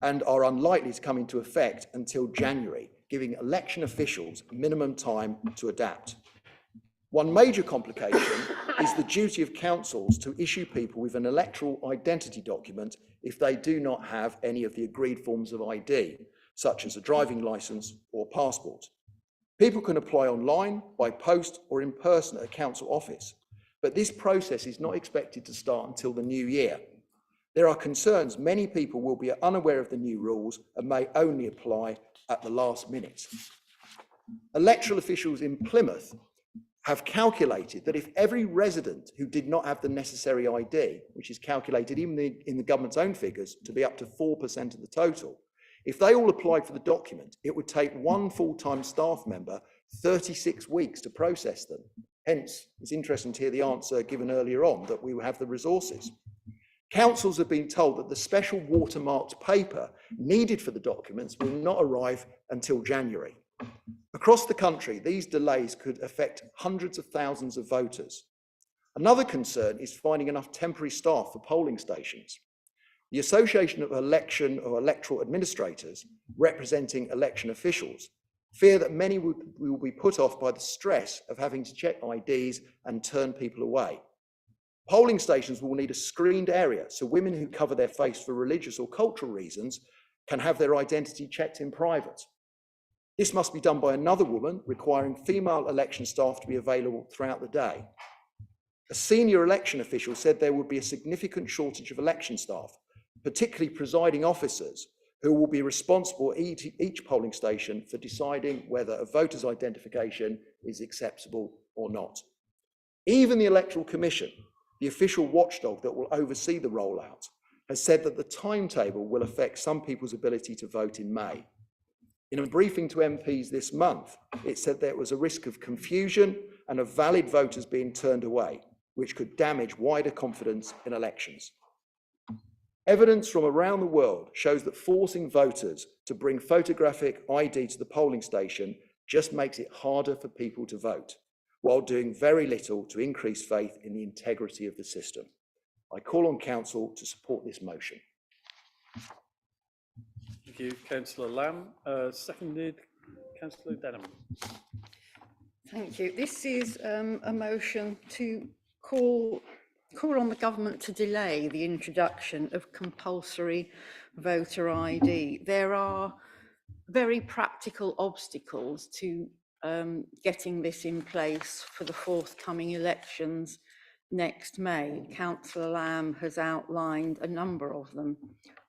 and are unlikely to come into effect until January, giving election officials minimum time to adapt. One major complication is the duty of councils to issue people with an electoral identity document if they do not have any of the agreed forms of ID, such as a driving licence or passport. People can apply online, by post, or in person at a council office, but this process is not expected to start until the new year. There are concerns many people will be unaware of the new rules and may only apply at the last minute. Electoral officials in Plymouth have calculated that if every resident who did not have the necessary ID, which is calculated even in the government's own figures to be up to 4% of the total, if they all applied for the document, it would take one full-time staff member 36 weeks to process them. Hence, it's interesting to hear the answer given earlier on that we will have the resources. Councils have been told that the special watermarked paper needed for the documents will not arrive until January. Across the country, these delays could affect hundreds of thousands of voters. Another concern is finding enough temporary staff for polling stations. The Association of Election or Electoral Administrators, representing election officials, fear that many will be put off by the stress of having to check IDs and turn people away. Polling stations will need a screened area so women who cover their face for religious or cultural reasons can have their identity checked in private. This must be done by another woman, requiring female election staff to be available throughout the day. A senior election official said there would be a significant shortage of election staff, particularly presiding officers, who will be responsible at each polling station for deciding whether a voter's identification is acceptable or not. Even the Electoral Commission, the official watchdog that will oversee the rollout, has said that the timetable will affect some people's ability to vote in May. In a briefing to MPs this month, it said there was a risk of confusion and of valid voters being turned away, which could damage wider confidence in elections. Evidence from around the world shows that forcing voters to bring photographic ID to the polling station just makes it harder for people to vote. while doing very little to increase faith in the integrity of the system. I call on council to support this motion. Thank you, Councillor Lamb. Seconded, Councillor Denham. Thank you. This is a motion to call on the government to delay the introduction of compulsory voter ID. There are very practical obstacles to getting this in place for the forthcoming elections next May. Councillor Lamb has outlined a number of them.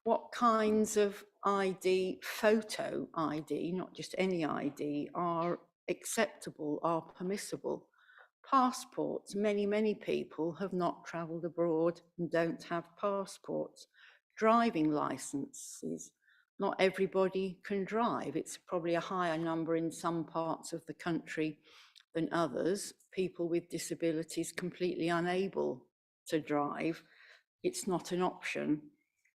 What kinds of ID, photo ID, not just any ID, are acceptable, are permissible? Passports, many people have not travelled abroad and don't have passports. Driving licences, not everybody can drive. It's probably a higher number in some parts of the country than others. People with disabilities completely unable to drive. It's not an option.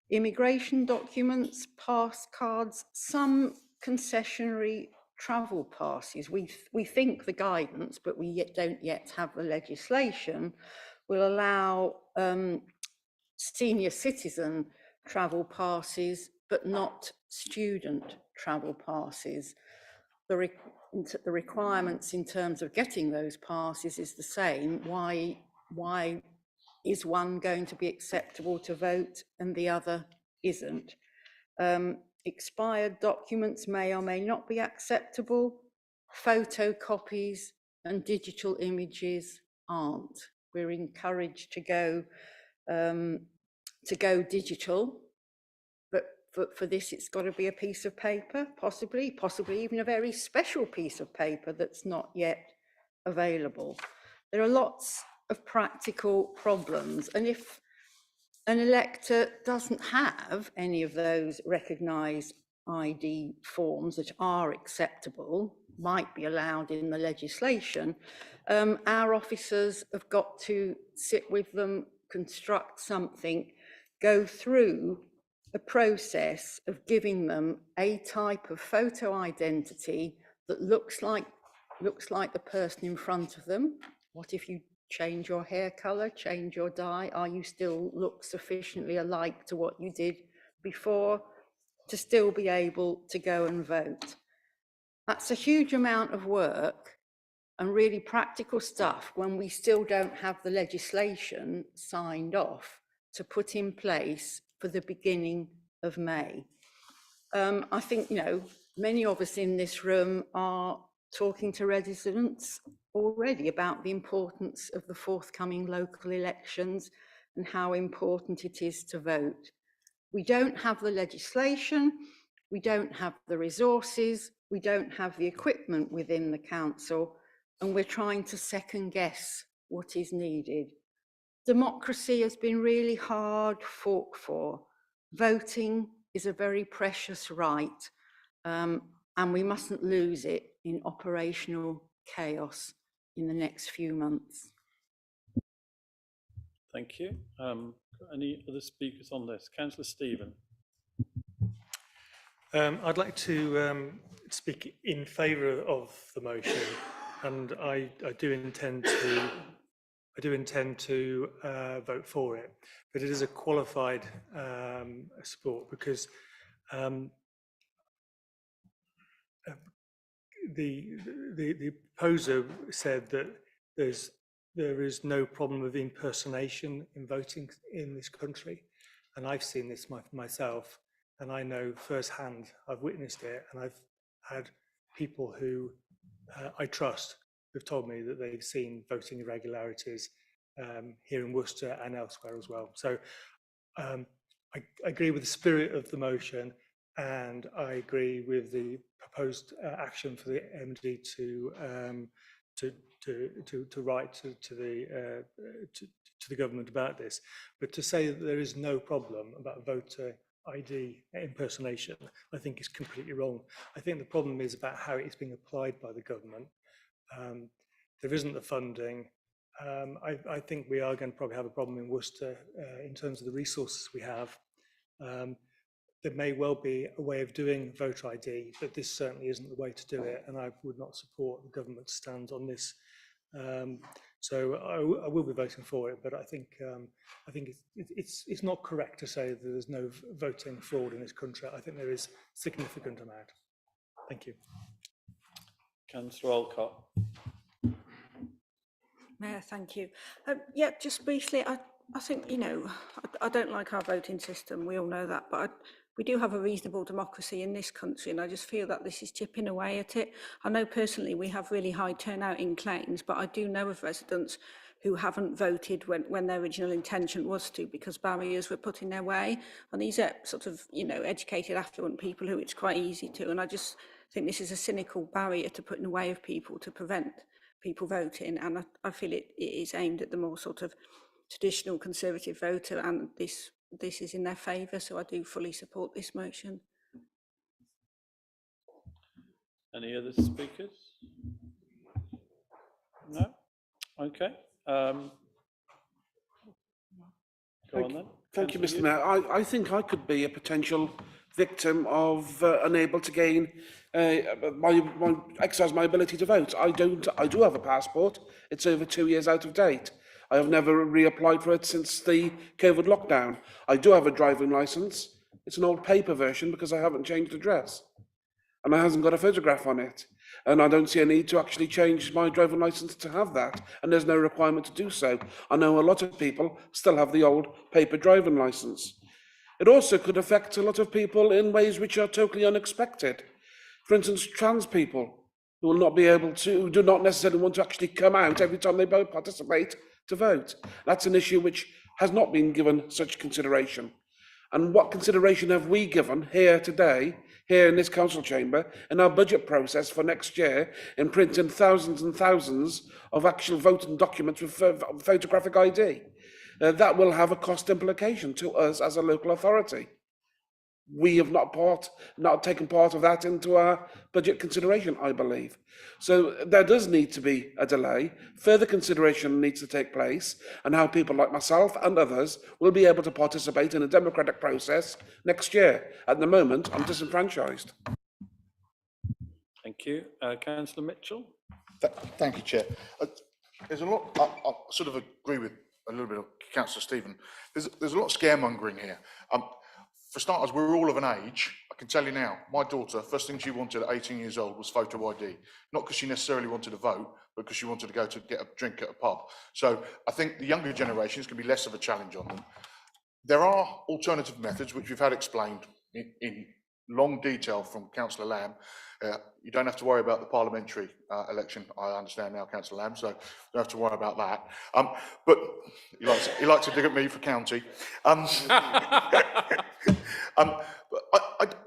Immigration documents, pass cards, some concessionary travel passes. We think the guidance, but we don't yet have the legislation, will allow senior citizen travel passes, but not student travel passes. The requirements in terms of getting those passes is the same. Why is one going to be acceptable to vote and the other isn't? Expired documents may or may not be acceptable. Photocopies and digital images aren't. We're encouraged to go digital, but for this it's got to be a piece of paper, possibly even a very special piece of paper that's not yet available. There are lots of practical problems, and if an elector doesn't have any of those recognised ID forms that are acceptable, might be allowed in the legislation, our officers have got to sit with them, construct something, go through a process of giving them a type of photo identity that looks like the person in front of them. What if you change your hair colour, change your dye? Are you still look sufficiently alike to what you did before to still be able to go and vote? That's a huge amount of work and really practical stuff when we still don't have the legislation signed off to put in place for the beginning of May. I think, many of us in this room are talking to residents already about the importance of the forthcoming local elections and how important it is to vote. We don't have the legislation, we don't have the resources, we don't have the equipment within the council, and we're trying to second guess what is needed. Democracy has been really hard fought for. Voting is a very precious right, and we mustn't lose it in operational chaos in the next few months. Thank you. Any other speakers on this? Councillor Stephen. I'd like to speak in favour of the motion, and I do intend to vote for it, but it is a qualified support because the proposer said that there is no problem of impersonation in voting in this country, and I've seen this myself, and I know firsthand. I've witnessed it, and I've had people who I trust who've told me that they've seen voting irregularities here in Worcester and elsewhere as well. So I agree with the spirit of the motion, and I agree with the proposed action for the MD to write to the government about this. But to say that there is no problem about voter ID impersonation, I think is completely wrong. I think the problem is about how it's being applied by the government. There isn't the funding. I think we are going to probably have a problem in Worcester in terms of the resources we have. There may well be a way of doing voter ID, but this certainly isn't the way to do it, and I would not support the government's stand on this So I will be voting for it, but I think it's not correct to say that there's no voting fraud in this country. I think there is significant amount. Thank you. Councillor Olcott. Mayor, thank you. Yeah, just briefly, I think, you know, I don't like our voting system, we all know that, but we do have a reasonable democracy in this country, and I just feel that this is chipping away at it. I know personally we have really high turnout in Claims, but I do know of residents who haven't voted when their original intention was to, because barriers were put in their way. And these are sort of, you know, educated, affluent people who it's quite easy to. And I just think this is a cynical barrier to put in the way of people to prevent people voting. And I feel it is aimed at the more sort of traditional Conservative voter, and this is in their favour. So I do fully support this motion. Any other speakers? No? Okay. Go on then. Thank you, Mr. Mayor. I think I could be a potential victim of unable to gain exercise my ability to vote. I do have a passport. It's over 2 years out of date. I have never reapplied for it since the COVID lockdown. I do have a driving licence. It's an old paper version because I haven't changed address. And it hasn't got a photograph on it. And I don't see a need to actually change my driving licence to have that. And there's no requirement to do so. I know a lot of people still have the old paper driving licence. It also could affect a lot of people in ways which are totally unexpected. For instance, trans people who will not be able to, who do not necessarily want to actually come out every time they both participate to vote. That's an issue which has not been given such consideration. And what consideration have we given here today, here in this council chamber, in our budget process for next year, in printing thousands and thousands of actual voting documents with photographic ID? That will have a cost implication to us as a local authority. We have not taken part of that into our budget consideration, I believe. So there does need to be a delay. Further consideration needs to take place, and how people like myself and others will be able to participate in a democratic process next year. At the moment, I'm disenfranchised. Thank you. Councillor Mitchell. Thank you, Chair. There's a lot, I sort of agree with a little bit of Councillor Stephen. There's a lot of scaremongering here. For starters, we're all of an age. I can tell you now, my daughter, first thing she wanted at 18 years old was photo ID. Not because she necessarily wanted to vote, but because she wanted to go to get a drink at a pub. So I think the younger generations can be less of a challenge on them. There are alternative methods, which we've had explained in long detail from Councillor Lamb. You don't have to worry about the parliamentary election, I understand now, Councillor Lamb, so you don't have to worry about that. But he likes to dig at me for county. But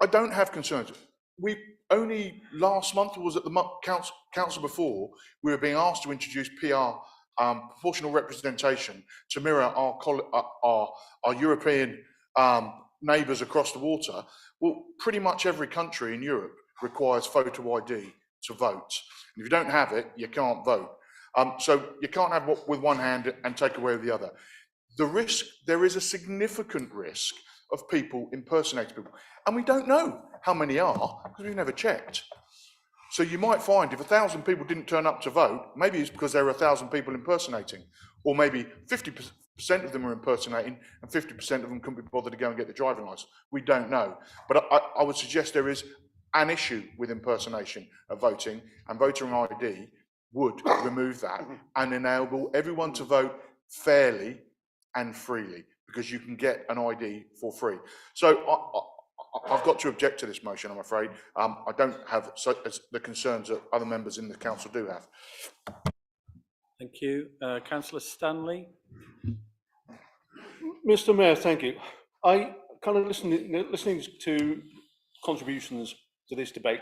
I don't have concerns. We only last month, or was it the council before, we were being asked to introduce PR proportional representation to mirror our European neighbours across the water. Well, pretty much every country in Europe requires photo ID to vote. And if you don't have it, you can't vote. So you can't have what with one hand and take away with the other. There is a significant risk of people impersonating people. And we don't know how many are, because we've never checked. So you might find if 1,000 people didn't turn up to vote, maybe it's because there are 1,000 people impersonating, or maybe 50% of them are impersonating and 50% of them couldn't be bothered to go and get the driving licence. We don't know. But I would suggest there is an issue with impersonation of voting, and voter ID would remove that and enable everyone to vote fairly and freely, because you can get an ID for free. So I've got to object to this motion, I'm afraid. I don't have the concerns that other members in the council do have. Thank you. Councillor Stanley. Mr. Mayor, thank you. I kind of listening to contributions to this debate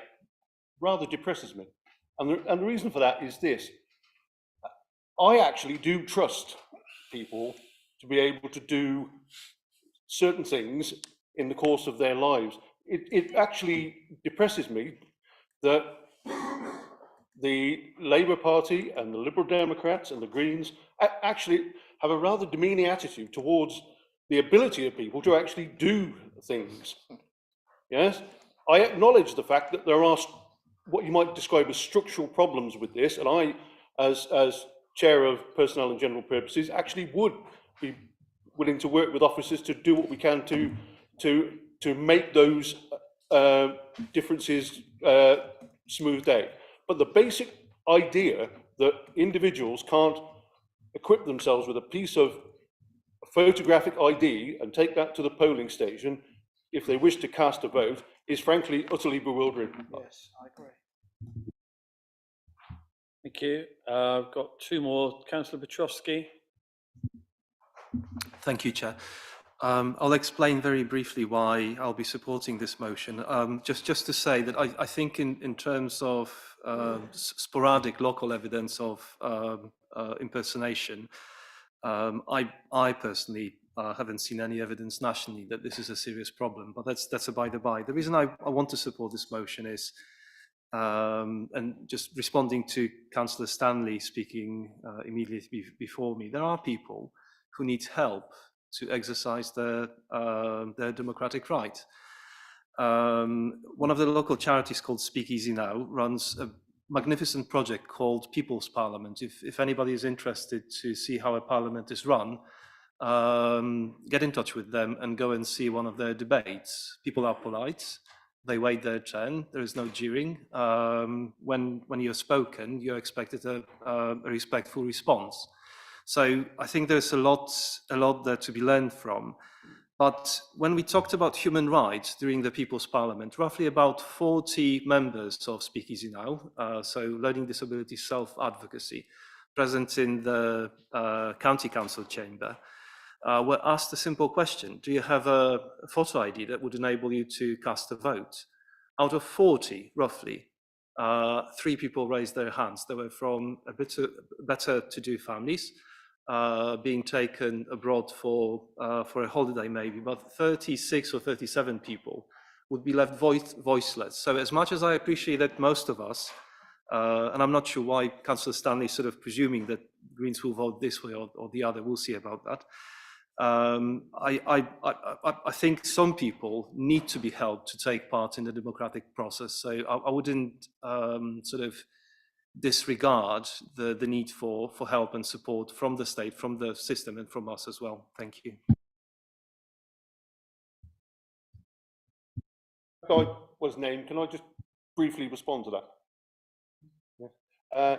rather depresses me. And the reason for that is this. I actually do trust people to be able to do certain things in the course of their lives. It actually depresses me that the Labour Party and the Liberal Democrats and the Greens actually have a rather demeaning attitude towards the ability of people to actually do things. Yes, I acknowledge the fact that there are what you might describe as structural problems with this, and as Chair of Personnel and General Purposes, actually would be willing to work with officers to do what we can to make those differences smoothed out. But the basic idea that individuals can't equip themselves with a piece of photographic ID and take that to the polling station if they wish to cast a vote is frankly utterly bewildering. Yes, I agree. Thank you. I've got two more. Councillor Petrovsky. Thank you, Chair. I'll explain very briefly why I'll be supporting this motion. Just to say that I think in terms of sporadic local evidence of impersonation, I personally haven't seen any evidence nationally that this is a serious problem, but that's a by the by. The reason I want to support this motion is, and just responding to Councillor Stanley speaking immediately before me, there are people who need help to exercise their democratic right. One of the local charities called Speakeasy Now runs a magnificent project called People's Parliament. If anybody is interested to see how a parliament is run, get in touch with them and go and see one of their debates. People are polite, they wait their turn, there is no jeering. When you're spoken, you're expected a respectful response. So I think there's a lot there to be learned from. But when we talked about human rights during the People's Parliament, roughly about 40 members of Speakeasy Now, so Learning Disability Self-Advocacy, present in the County Council chamber, were asked a simple question: do you have a photo ID that would enable you to cast a vote? Out of 40, roughly, 3 people raised their hands. They were from a bit better to-do families, being taken abroad for a holiday maybe, but 36 or 37 people would be left voiceless. So as much as I appreciate that most of us, and I'm not sure why Councillor Stanley is sort of presuming that Greens will vote this way or the other, we'll see about that. I think some people need to be helped to take part in the democratic process. So I wouldn't sort of disregard the need for help and support from the state, from the system, and from us as well. Thank you. I was named. Can I just briefly respond to that? Yeah.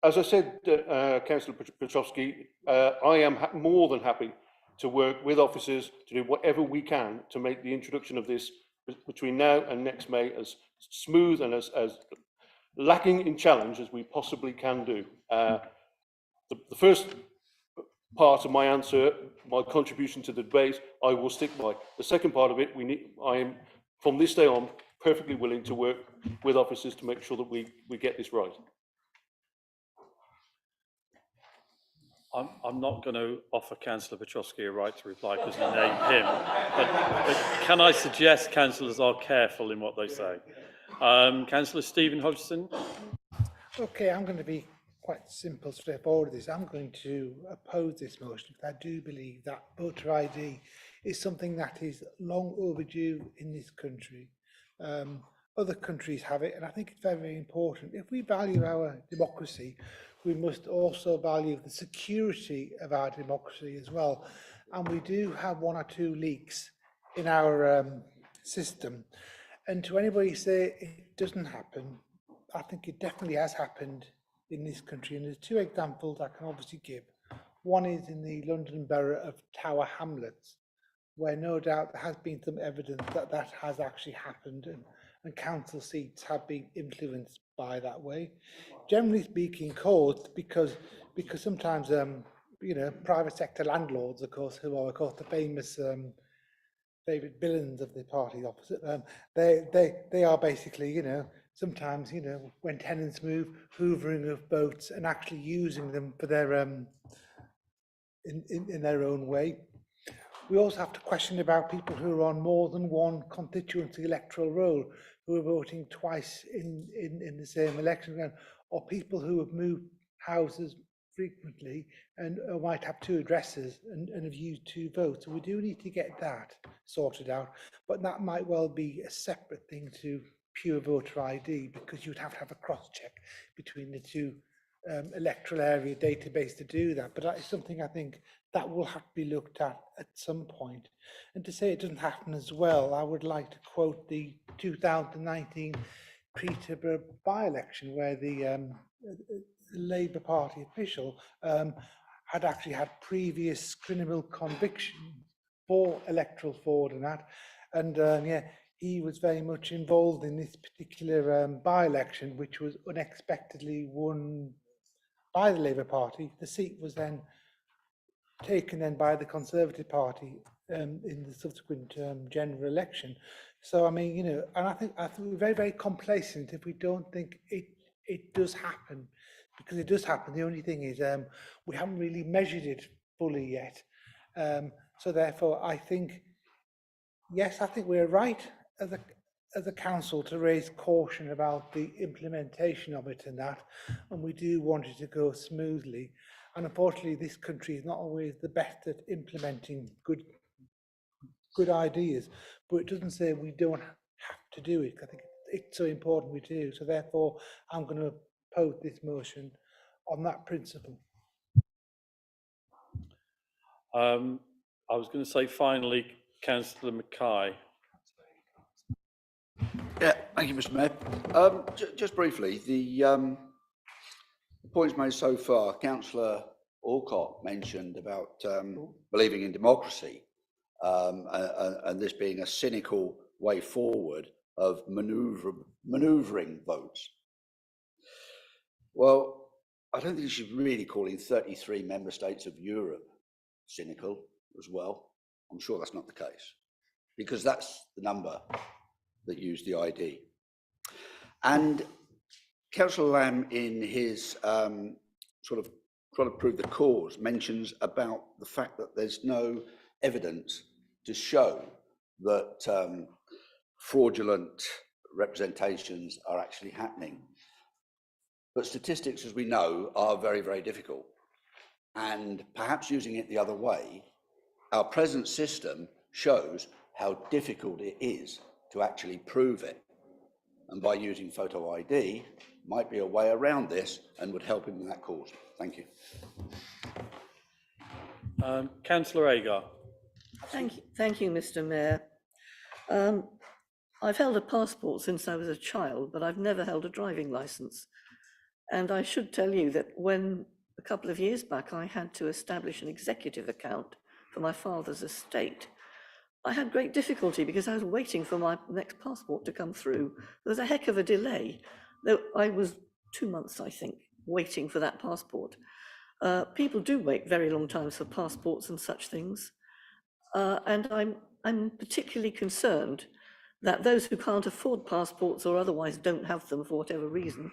As I said, Councillor Petrovsky, I am more than happy to work with officers to do whatever we can to make the introduction of this between now and next May as smooth and as lacking in challenge as we possibly can do. The first part of my answer, my contribution to the debate, I will stick by. The second part of it, I am, from this day on, perfectly willing to work with officers to make sure that we get this right. I'm not going to offer Councillor Petrovsky a right to reply because you named him. But can I suggest councillors are careful in what they say? Councillor Stephen Hodgson. Okay, I'm going to be quite simple, straightforward with this. I'm going to oppose this motion because I do believe that voter ID is something that is long overdue in this country. Other countries have it, and I think it's very, very important. If we value our democracy, we must also value the security of our democracy as well. And we do have 1 or 2 leaks in our system. And to anybody say it doesn't happen, I think it definitely has happened in this country. And there's 2 examples I can obviously give. One is in the London borough of Tower Hamlets, where no doubt there has been some evidence that that has actually happened, and council seats have been influenced by that way. Generally speaking, caused because sometimes you know, private sector landlords, of course, who are of course the famous David Billings of the party opposite, they are basically, you know, sometimes, you know, when tenants move, hoovering of boats and actually using them for their in their own way. We also have to question about people who are on more than one constituency electoral roll, who are voting twice in the same election round, or people who have moved houses frequently and might have 2 addresses and have used 2 votes. So we do need to get that sorted out, but that might well be a separate thing to pure voter ID, because you'd have to have a cross check between the 2 electoral area database to do that, but that is something I think that will have to be looked at some point. And to say it doesn't happen as well, I would like to quote the 2019 Peterborough by-election, where the Labour Party official had actually had previous criminal conviction for electoral fraud and that, and yeah, he was very much involved in this particular by-election, which was unexpectedly won by the Labour Party. The seat was then taken then by the Conservative Party in the subsequent general election. So I mean, you know, and I think we're very, very complacent if we don't think it does happen, because it does happen. The only thing is we haven't really measured it fully yet. So therefore, I think, yes, I think we're right as a council to raise caution about the implementation of it and that, and we do want it to go smoothly. And unfortunately, this country is not always the best at implementing good ideas, but it doesn't say we don't have to do it. I think it's so important we do. So therefore, I'm going to oppose this motion on that principle. I was going to say finally, Councillor Mackay. Yeah, thank you, Mr. Mayor. Just briefly, the points made so far, Councillor Alcott mentioned about believing in democracy and this being a cynical way forward of manoeuvring votes. Well, I don't think you should really calling 33 member states of Europe cynical as well. I'm sure that's not the case, because that's the number that used the ID. And Councillor Lamb, in his sort of trying to prove the cause, mentions about the fact that there's no evidence to show that fraudulent representations are actually happening. But statistics, as we know, are very, very difficult. And perhaps using it the other way, our present system shows how difficult it is to actually prove it. And by using photo ID might be a way around this and would help in that cause. Thank you. Councillor Agar. Thank you, Mr. Mayor. I've held a passport since I was a child, but I've never held a driving licence. And I should tell you that when a couple of years back I had to establish an executive account for my father's estate, I had great difficulty because I was waiting for my next passport to come through. There was a heck of a delay. I was 2 months, I think, waiting for that passport. People do wait very long times for passports and such things. And I'm particularly concerned that those who can't afford passports or otherwise don't have them for whatever reason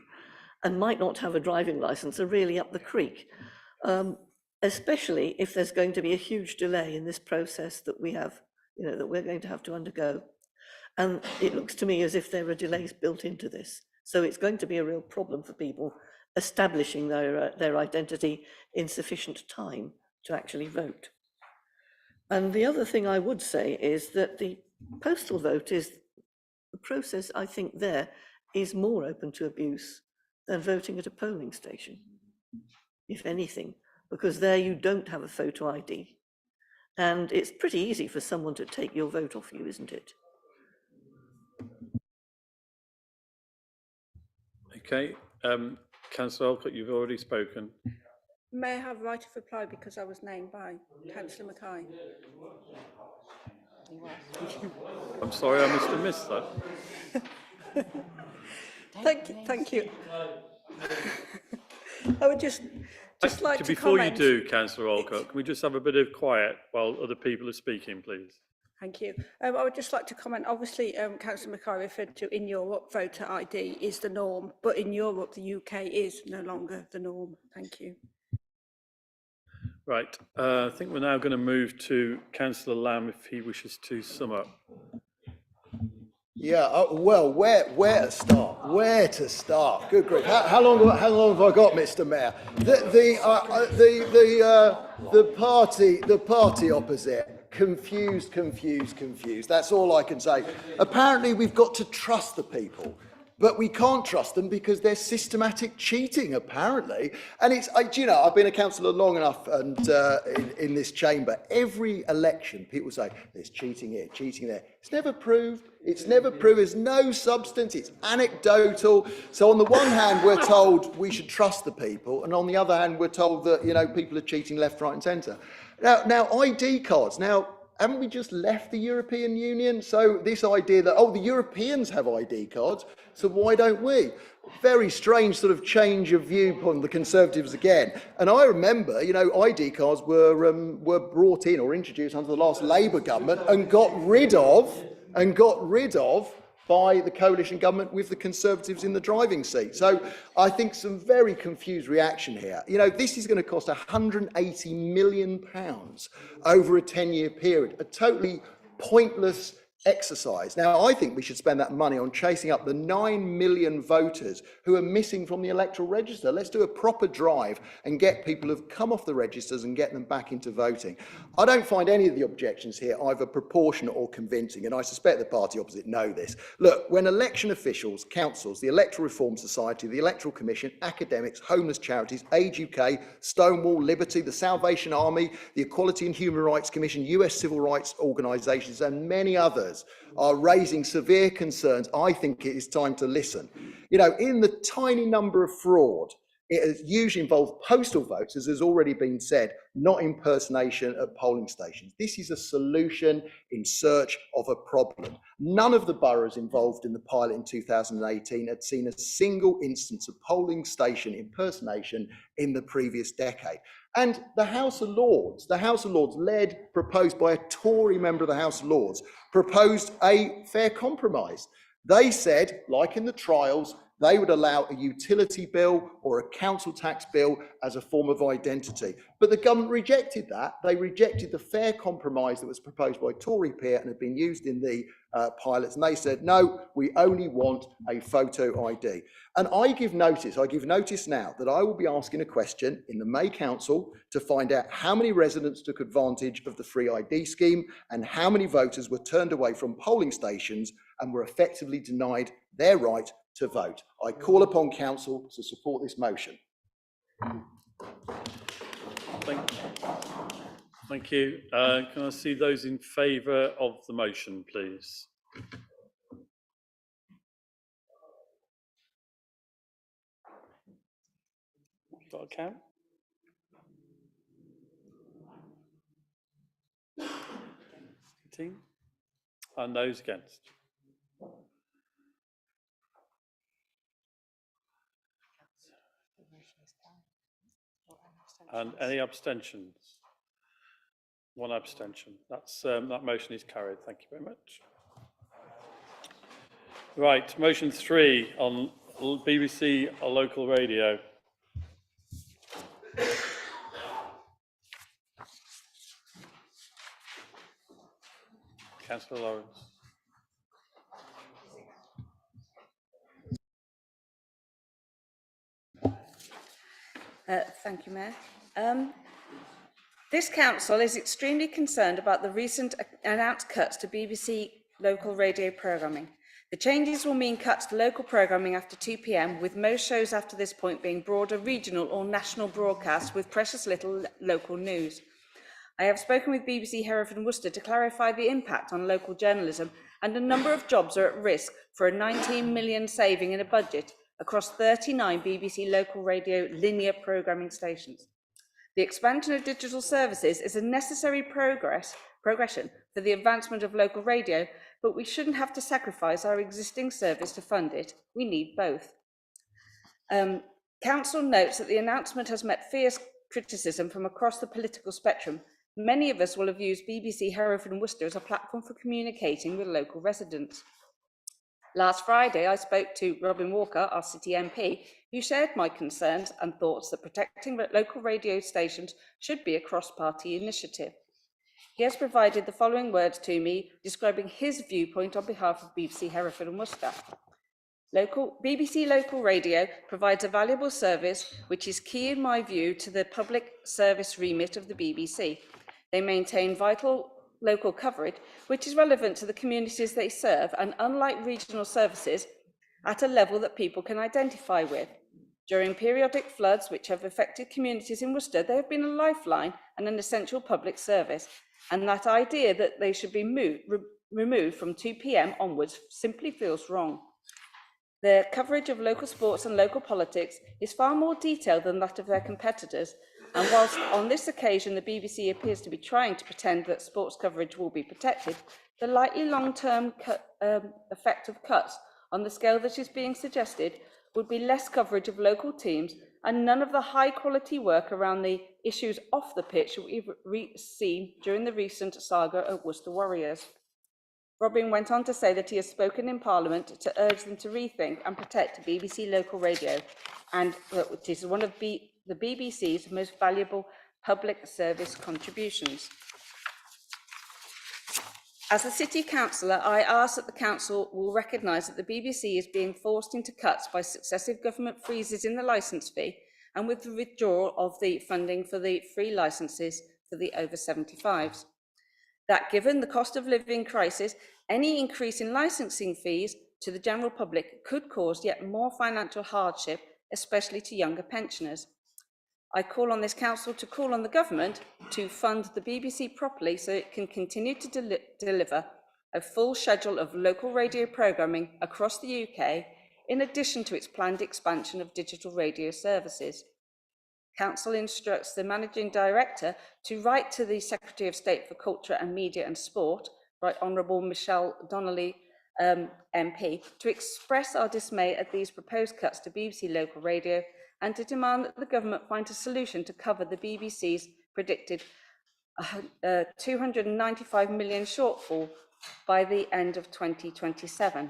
and might not have a driving licence are really up the creek, especially if there's going to be a huge delay in this process that we have, you know, that we're going to have to undergo. And it looks to me as if there are delays built into this. So it's going to be a real problem for people establishing their identity in sufficient time to actually vote. And the other thing I would say is that the postal vote is, the process I think there is more open to abuse than voting at a polling station, if anything, because there you don't have a photo ID. And it's pretty easy for someone to take your vote off you, isn't it? Okay, Councillor Alcott, you've already spoken. May I have right of reply because I was named by Councillor Mackay? I'm sorry, I must have missed that. Thank you. I would just like to Before comment. you do, Councillor Alcott, can we just have a bit of quiet while other people are speaking, please? Thank you. I would just like to comment. Obviously, Councillor Mackay referred to in Europe, voter ID is the norm, but in Europe, the UK is no longer the norm. Thank you. Right, I think we're now going to move to Councillor Lamb if he wishes to sum up. Yeah, well, where to start? Where to start? Good grief! How long have I got, Mr. Mayor? The party opposite, confused. That's all I can say. Apparently, we've got to trust the people. But we can't trust them because they're systematic cheating, apparently. And it's, you know, I've been a councillor long enough and in this chamber, every election, people say, there's cheating here, cheating there. It's never proved. It's never proved. There's no substance. It's anecdotal. So on the one hand, we're told we should trust the people. And on the other hand, we're told that, you know, people are cheating left, right and centre. Now, ID cards. Now, haven't we just left the European Union? So this idea that, oh, the Europeans have ID cards, so why don't we? Very strange sort of change of view on the Conservatives again. And I remember, you know, ID cards were brought in or introduced under the last Labour government and got rid of by the coalition government with the Conservatives in the driving seat. So I think some very confused reaction here. You know, this is going to cost £180 million over a 10-year period, a totally pointless exercise. Now, I think we should spend that money on chasing up the 9 million voters who are missing from the electoral register. Let's do a proper drive and get people who've come off the registers and get them back into voting. I don't find any of the objections here either proportionate or convincing, and I suspect the party opposite know this. Look, when election officials, councils, the Electoral Reform Society, the Electoral Commission, academics, homeless charities, Age UK, Stonewall, Liberty, the Salvation Army, the Equality and Human Rights Commission, US civil rights organisations and many others are raising severe concerns, I think it is time to listen. You know, in the tiny number of fraud, it has usually involved postal votes, as has already been said, not impersonation at polling stations. This is a solution in search of a problem. None of the boroughs involved in the pilot in 2018 had seen a single instance of polling station impersonation in the previous decade. And the House of Lords, proposed by a Tory member of the House of Lords, proposed a fair compromise. They said, like in the trials, they would allow a utility bill or a council tax bill as a form of identity. But the government rejected that. They rejected the fair compromise that was proposed by Tory peer and had been used in the pilots. And they said, no, we only want a photo ID. And I give notice now that I will be asking a question in the May Council to find out how many residents took advantage of the free ID scheme and how many voters were turned away from polling stations and were effectively denied their right to vote. I call upon council to support this motion. Thank you. Can I see those in favour of the motion, please? Got a count? And those against? And any abstentions? One abstention. That motion is carried. Thank you very much. Right, motion 3 on BBC local radio. Councillor Lawrence. Thank you, Mayor. This council is extremely concerned about the recent announced cuts to BBC local radio programming. The changes will mean cuts to local programming after 2 p.m, with most shows after this point being broader regional or national broadcasts with precious little local news. I have spoken with BBC Hereford and Worcester to clarify the impact on local journalism, and a number of jobs are at risk for a 19 million saving in a budget across 39 BBC local radio linear programming stations. The expansion of digital services is a necessary progression for the advancement of local radio, but we shouldn't have to sacrifice our existing service to fund it. We need both. Council notes that the announcement has met fierce criticism from across the political spectrum. Many of us will have used BBC Hereford and Worcester as a platform for communicating with local residents. Last Friday, I spoke to Robin Walker, our City MP, who shared my concerns and thoughts that protecting local radio stations should be a cross-party initiative. He has provided the following words to me, describing his viewpoint on behalf of BBC Hereford and Worcester. BBC Local Radio provides a valuable service, which is key, in my view, to the public service remit of the BBC. They maintain vital local coverage, which is relevant to the communities they serve, and unlike regional services, at a level that people can identify with. During periodic floods which have affected communities in Worcester, they have been a lifeline and an essential public service, and that idea that they should be removed from 2 p.m. onwards simply feels wrong. Their coverage of local sports and local politics is far more detailed than that of their competitors, and whilst on this occasion the BBC appears to be trying to pretend that sports coverage will be protected, the likely long-term effect of cuts on the scale that is being suggested would be less coverage of local teams and none of the high-quality work around the issues off the pitch that we've seen during the recent saga of Worcester Warriors. Robin went on to say that he has spoken in Parliament to urge them to rethink and protect BBC local radio, and that it is one of the BBC's most valuable public service contributions. As a City Councillor, I ask that the Council will recognise that the BBC is being forced into cuts by successive government freezes in the licence fee and with the withdrawal of the funding for the free licences for the over 75s. That given the cost of living crisis, any increase in licensing fees to the general public could cause yet more financial hardship, especially to younger pensioners. I call on this Council to call on the Government to fund the BBC properly so it can continue to deliver a full schedule of local radio programming across the UK, in addition to its planned expansion of digital radio services. Council instructs the Managing Director to write to the Secretary of State for Culture and Media and Sport, Right Honourable Michelle Donnelly, MP, to express our dismay at these proposed cuts to BBC local radio and to demand that the Government find a solution to cover the BBC's predicted 295 million shortfall by the end of 2027.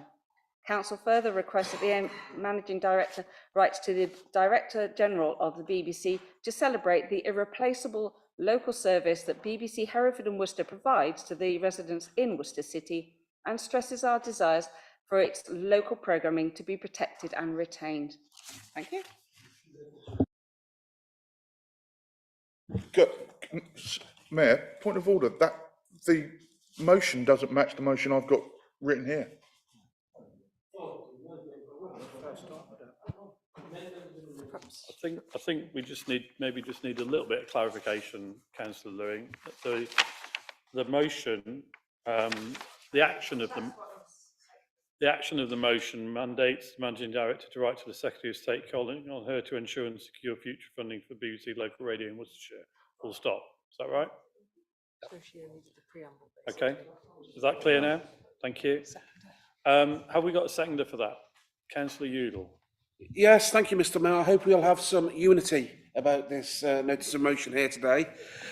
Council further requests that the Managing Director writes to the Director General of the BBC to celebrate the irreplaceable local service that BBC Hereford and Worcester provides to the residents in Worcester City, and stresses our desires for its local programming to be protected and retained. Thank you. Mayor, point of order, that the motion doesn't match the motion I've got written here. I think we maybe just need a little bit of clarification, Councillor Lewing. The motion, the action of the motion mandates the Managing Director to write to the Secretary of State calling on her to ensure and secure future funding for BBC local radio in Worcestershire. Full stop. Is that right? Okay. Is that clear now? Thank you. Have we got a seconder for that? Councillor Udall. Yes, thank you, Mr. Mayor. I hope we'll have some unity about this notice of motion here today.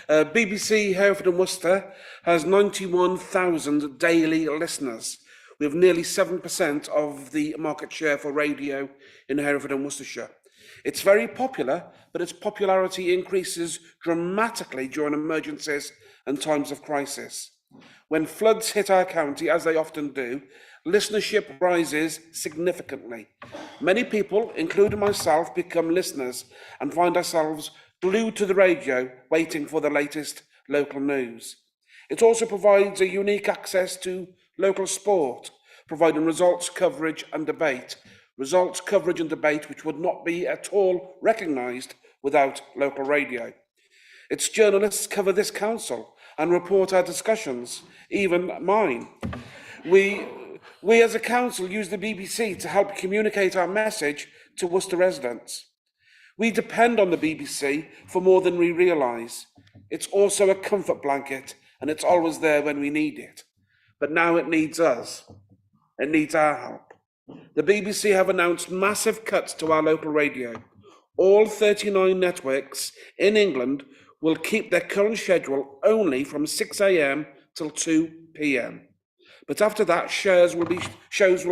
BBC Hereford and Worcester has 91,000 daily listeners. We have nearly 7% of the market share for radio in Hereford and Worcestershire. It's very popular, but its popularity increases dramatically during emergencies and times of crisis. When floods hit our county, as they often do, listenership rises significantly. Many people, including myself, become listeners and find ourselves glued to the radio, waiting for the latest local news. It also provides a unique access to local sport, providing results coverage and debate. Results coverage and debate which would not be at all recognised without local radio. Its journalists cover this council and report our discussions, even mine. We as a council use the BBC to help communicate our message to Worcester residents. We depend on the BBC for more than we realise. It's also a comfort blanket, and it's always there when we need it. But now it needs us. It needs our help. The BBC have announced massive cuts to our local radio. All 39 networks in England will keep their current schedule only from 6 a.m. till 2 p.m. But after that, shows will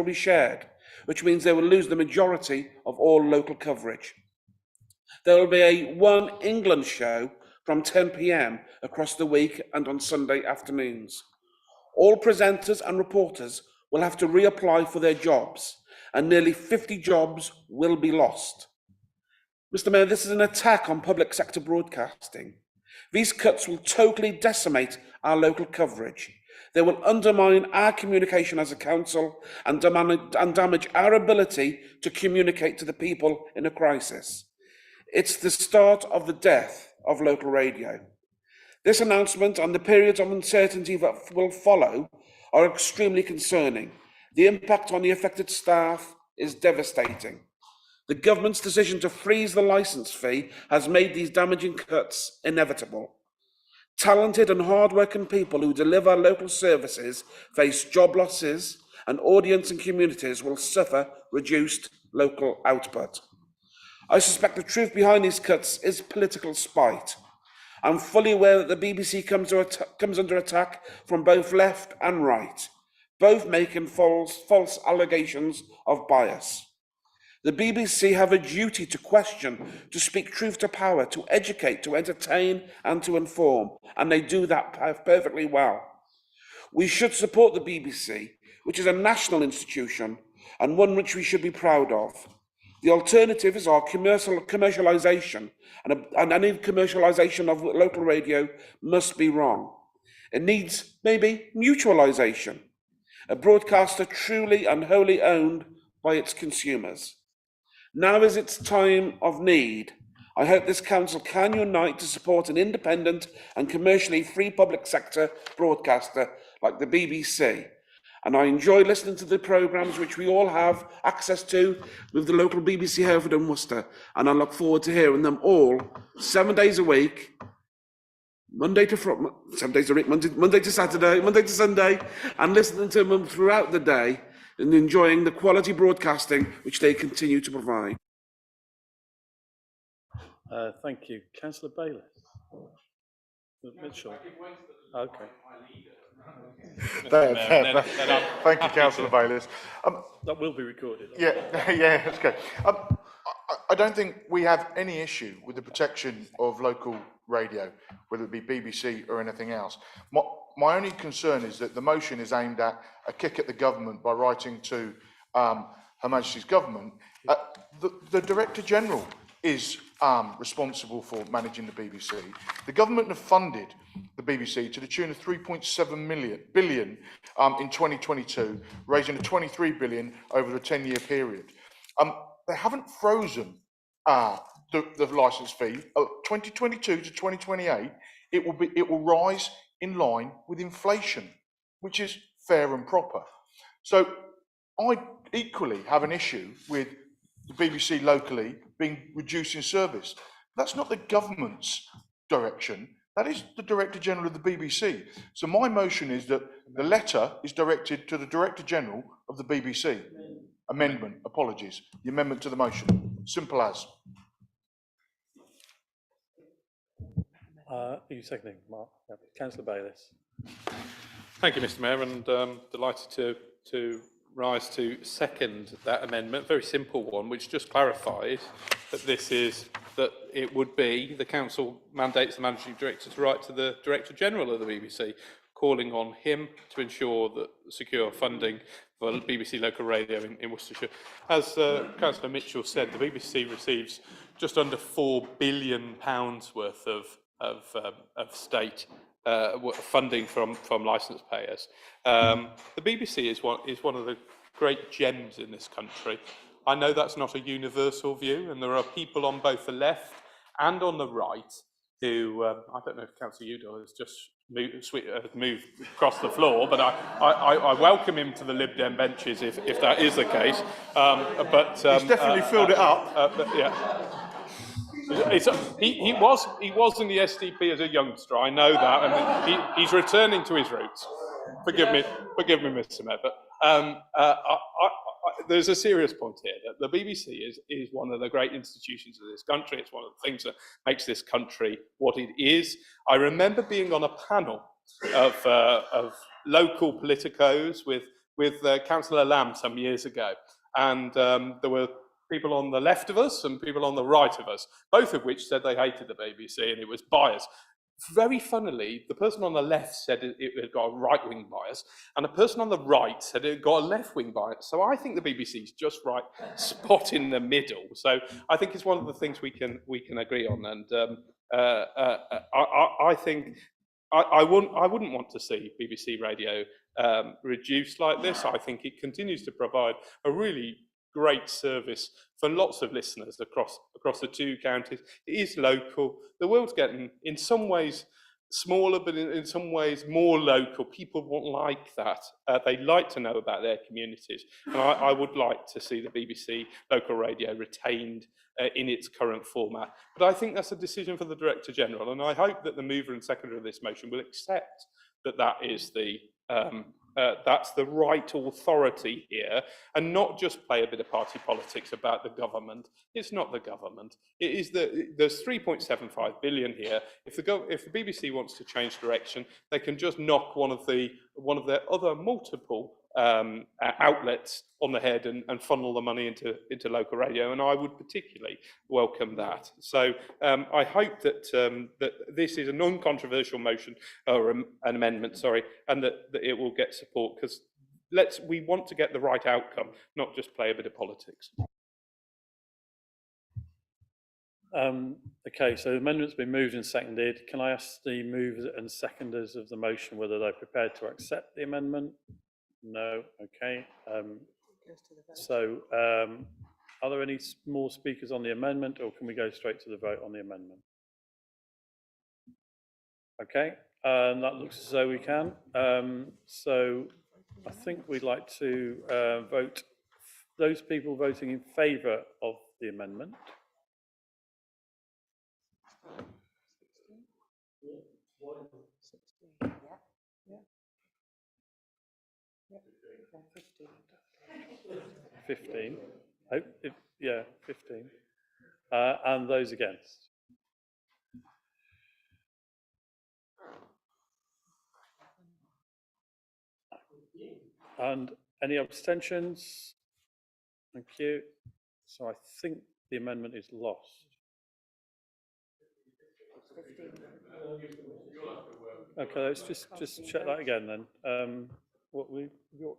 be shared, which means they will lose the majority of all local coverage. There will be a One England show from 10 p.m. across the week and on Sunday afternoons. All presenters and reporters will have to reapply for their jobs, and nearly 50 jobs will be lost. Mr. Mayor, this is an attack on public sector broadcasting. These cuts will totally decimate our local coverage. They will undermine our communication as a council and damage our ability to communicate to the people in a crisis. It's the start of the death of local radio. This announcement and the periods of uncertainty that will follow are extremely concerning. The impact on the affected staff is devastating. The government's decision to freeze the licence fee has made these damaging cuts inevitable. Talented and hard-working people who deliver local services face job losses, and audience and communities will suffer reduced local output. I suspect the truth behind these cuts is political spite. I'm fully aware that the BBC comes under attack from both left and right, both making false allegations of bias. The BBC have a duty to question, to speak truth to power, to educate, to entertain and to inform, and they do that perfectly well. We should support the BBC, which is a national institution and one which we should be proud of. The alternatives are commercialisation, and any commercialisation of local radio must be wrong. It needs maybe mutualisation, a broadcaster truly and wholly owned by its consumers. Now is its time of need. I hope this council can unite to support an independent and commercially free public sector broadcaster like the BBC. And I enjoy listening to the programmes which we all have access to with the local BBC Hereford and Worcester. And I look forward to hearing them all 7 days a week, Monday to Saturday, Monday to Sunday, and listening to them throughout the day and enjoying the quality broadcasting which they continue to provide. Thank you. Councillor Bayliss. Mitchell. Okay. Thank you, Councillor Bayliss. That will be recorded. Yeah, that's okay. I don't think we have any issue with the protection of local radio, whether it be BBC or anything else. My only concern is that the motion is aimed at a kick at the government by writing to Her Majesty's government. The Director General is responsible for managing the BBC. The government have funded the BBC to the tune of 3.7 billion in 2022, raising a 23 billion over a 10-year period. They haven't frozen the licence fee. 2022 to 2028, it will rise in line with inflation, which is fair and proper. So I equally have an issue with the BBC locally being reduced in service. That's not the government's direction. That is the Director General of the BBC. So my motion is that the letter is directed to the Director General of the BBC. Amendment, apologies. The amendment to the motion. Simple as. Are you seconding, Mark? Yeah. Councillor Bayliss. Thank you, Mr. Mayor, and delighted to rise to second that amendment. Very simple one, which just clarifies that it would be the council mandates the managing director to write to the Director General of the BBC, calling on him to ensure that secure funding for BBC local radio in Worcestershire. As Councillor Mitchell said, the BBC receives just under £4 billion worth of state funding from licence payers. The BBC is one of the great gems in this country. I know that's not a universal view, and there are people on both the left and on the right who, I don't know if Councillor Udall has just moved across the floor, but I welcome him to the Lib Dem benches if that is the case. He's definitely filled it up. He was in the SDP as a youngster. I know that, and he's returning to his roots. Forgive me, Mr. Mayor. But there's a serious point here that the BBC is one of the great institutions of this country. It's one of the things that makes this country what it is. I remember being on a panel of local politicos with Councillor Lamb some years ago, and there were people on the left of us and people on the right of us, both of which said they hated the BBC and it was biased. Very funnily, the person on the left said it had got a right-wing bias, and the person on the right said it had got a left-wing bias. So I think the BBC is just right spot in the middle. So I think it's one of the things we can agree on. And I wouldn't want to see BBC Radio reduced like this. I think it continues to provide a really great service for lots of listeners across the two counties. It is local. The world's getting, in some ways, smaller, but in some ways more local. People won't like that. They like to know about their communities. And I would like to see the BBC local radio retained in its current format. But I think that's a decision for the Director General. And I hope that the mover and seconder of this motion will accept that that is that's the right authority here, and not just play a bit of party politics about the government. It's not the government. It is there's 3.75 billion here. If the BBC wants to change direction, they can just knock one of their other multiple outlets on the head and funnel the money into local radio, and I would particularly welcome that. So I hope that that this is a non-controversial motion or an amendment, sorry, and that it will get support, because we want to get the right outcome, not just play a bit of politics. Okay, so the amendment's been moved and seconded. Can I ask the movers and seconders of the motion whether they're prepared to accept the amendment? No. Okay. Are there any more speakers on the amendment, or can we go straight to the vote on the amendment? Okay, that looks as though we can. So I think we'd like to vote those people voting in favour of the amendment. Yeah. 15. Oh, yeah, 15. And those against? And any abstentions? Thank you. So I think the amendment is lost. Okay, let's just check that again then. What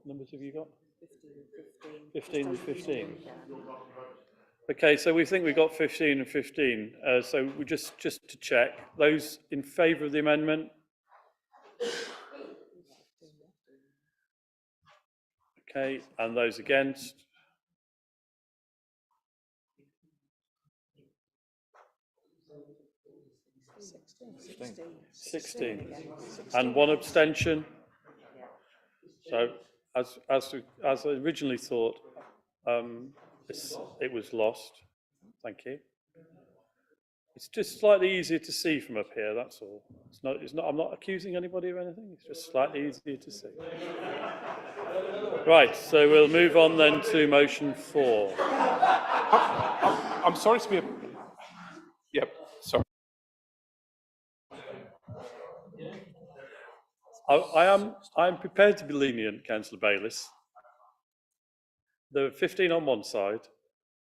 numbers have you got? 15 and 15. Okay, so we think we got 15 and 15. So we just to check, those in favour of the amendment? Okay, and those against? Sixteen. And one abstention. So, as I originally thought, it was lost. Thank you. It's just slightly easier to see from up here. That's all. It's not. I'm not accusing anybody of anything. It's just slightly easier to see. Right. So we'll move on then to motion 4. I'm sorry to be. Yep. Sorry. I'm prepared to be lenient, Councillor Bayliss. There are 15 on one side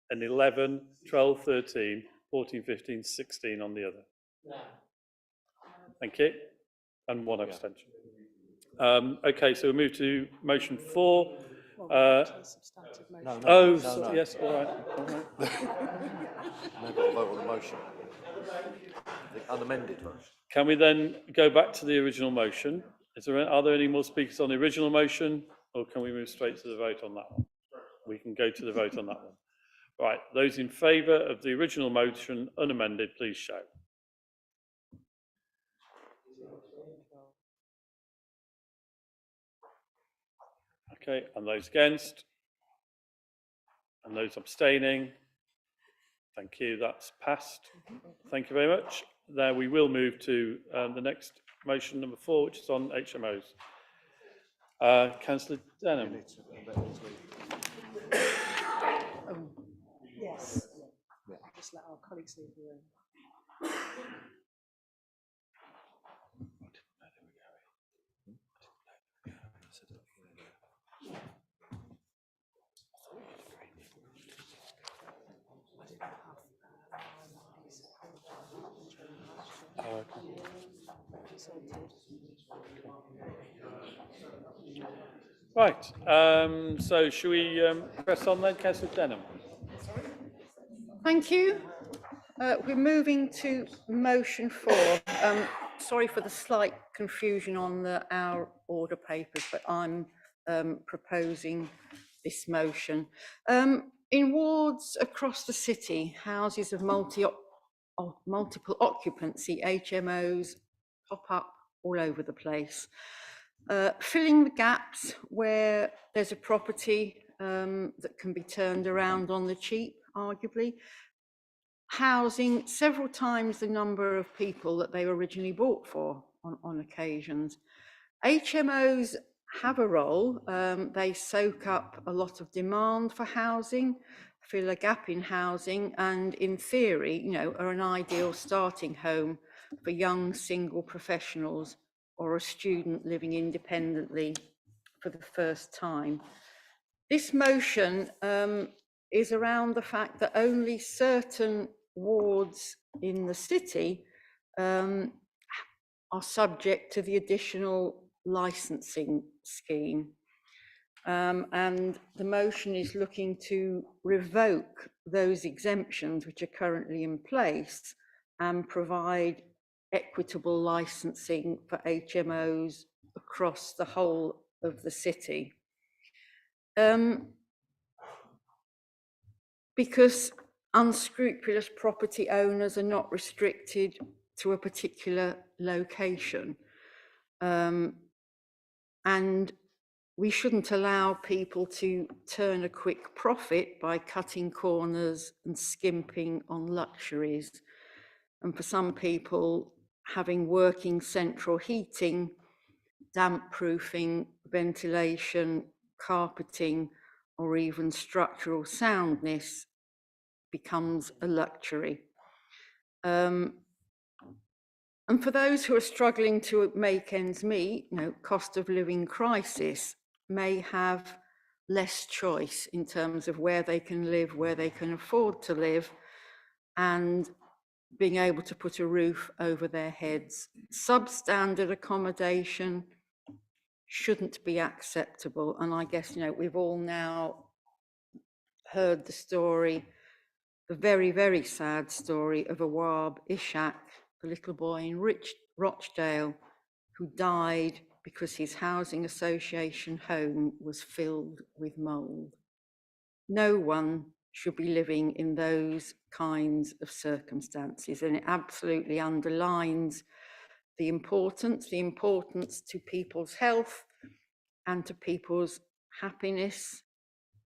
and 11, 12, 13, 14, 15, 16 on the other. Thank you. And one abstention. Okay, so we move to motion 4. No. Yes, all right. We've got to vote on the motion. The unamended motion. Can we then go back to the original motion? Are there any more speakers on the original motion, or can we move straight to the vote on that one? We can go to the vote on that one. Right, those in favour of the original motion unamended, please show. Okay, and those against? And those abstaining? Thank you, that's passed. Thank you very much. Now we will move to the next motion, number 4, which is on HMOs. Councillor Denham. Yes. Just let our colleagues leave the room. Right, so should we press on then, Councillor Denham? Thank you. We're moving to motion 4. sorry for the slight confusion on our order papers, but I'm proposing this motion. In wards across the city, houses of multiple occupancy, HMOs, pop up all over the place. Filling the gaps where there's a property that can be turned around on the cheap, arguably. Housing several times the number of people that they were originally bought for on occasions. HMOs have a role. They soak up a lot of demand for housing, fill a gap in housing, and in theory, you know, are an ideal starting home for young single professionals or a student living independently for the first time. This motion is around the fact that only certain wards in the city are subject to the additional licensing scheme. And the motion is looking to revoke those exemptions which are currently in place and provide equitable licensing for HMOs across the whole of the city. Because unscrupulous property owners are not restricted to a particular location. And we shouldn't allow people to turn a quick profit by cutting corners and skimping on luxuries. And for some people, having working central heating, damp proofing, ventilation, carpeting, or even structural soundness becomes a luxury. And for those who are struggling to make ends meet, you know, cost of living crisis may have less choice in terms of where they can live, where they can afford to live, and being able to put a roof over their heads. Substandard accommodation shouldn't be acceptable. And I guess, you know, we've all now heard the story, the very, very sad story of Awab Ishak, the little boy in Rochdale, who died because his housing association home was filled with mould. No one should be living in those kinds of circumstances, and it absolutely underlines the importance to people's health and to people's happiness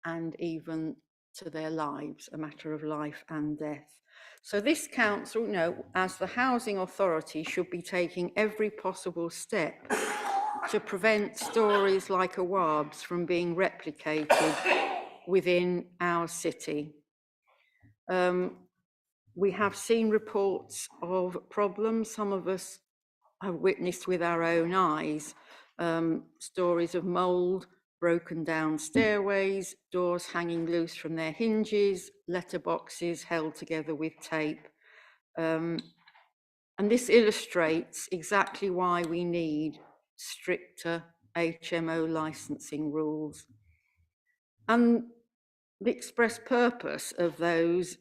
and even to their lives, a matter of life and death. So this council, you know, as the housing authority, should be taking every possible step to prevent stories like Awab's from being replicated within our city. We have seen reports of problems. Some of us have witnessed with our own eyes stories of mould, broken down stairways, doors hanging loose from their hinges, letterboxes held together with tape. And this illustrates exactly why we need stricter HMO licensing rules. And the express purpose of those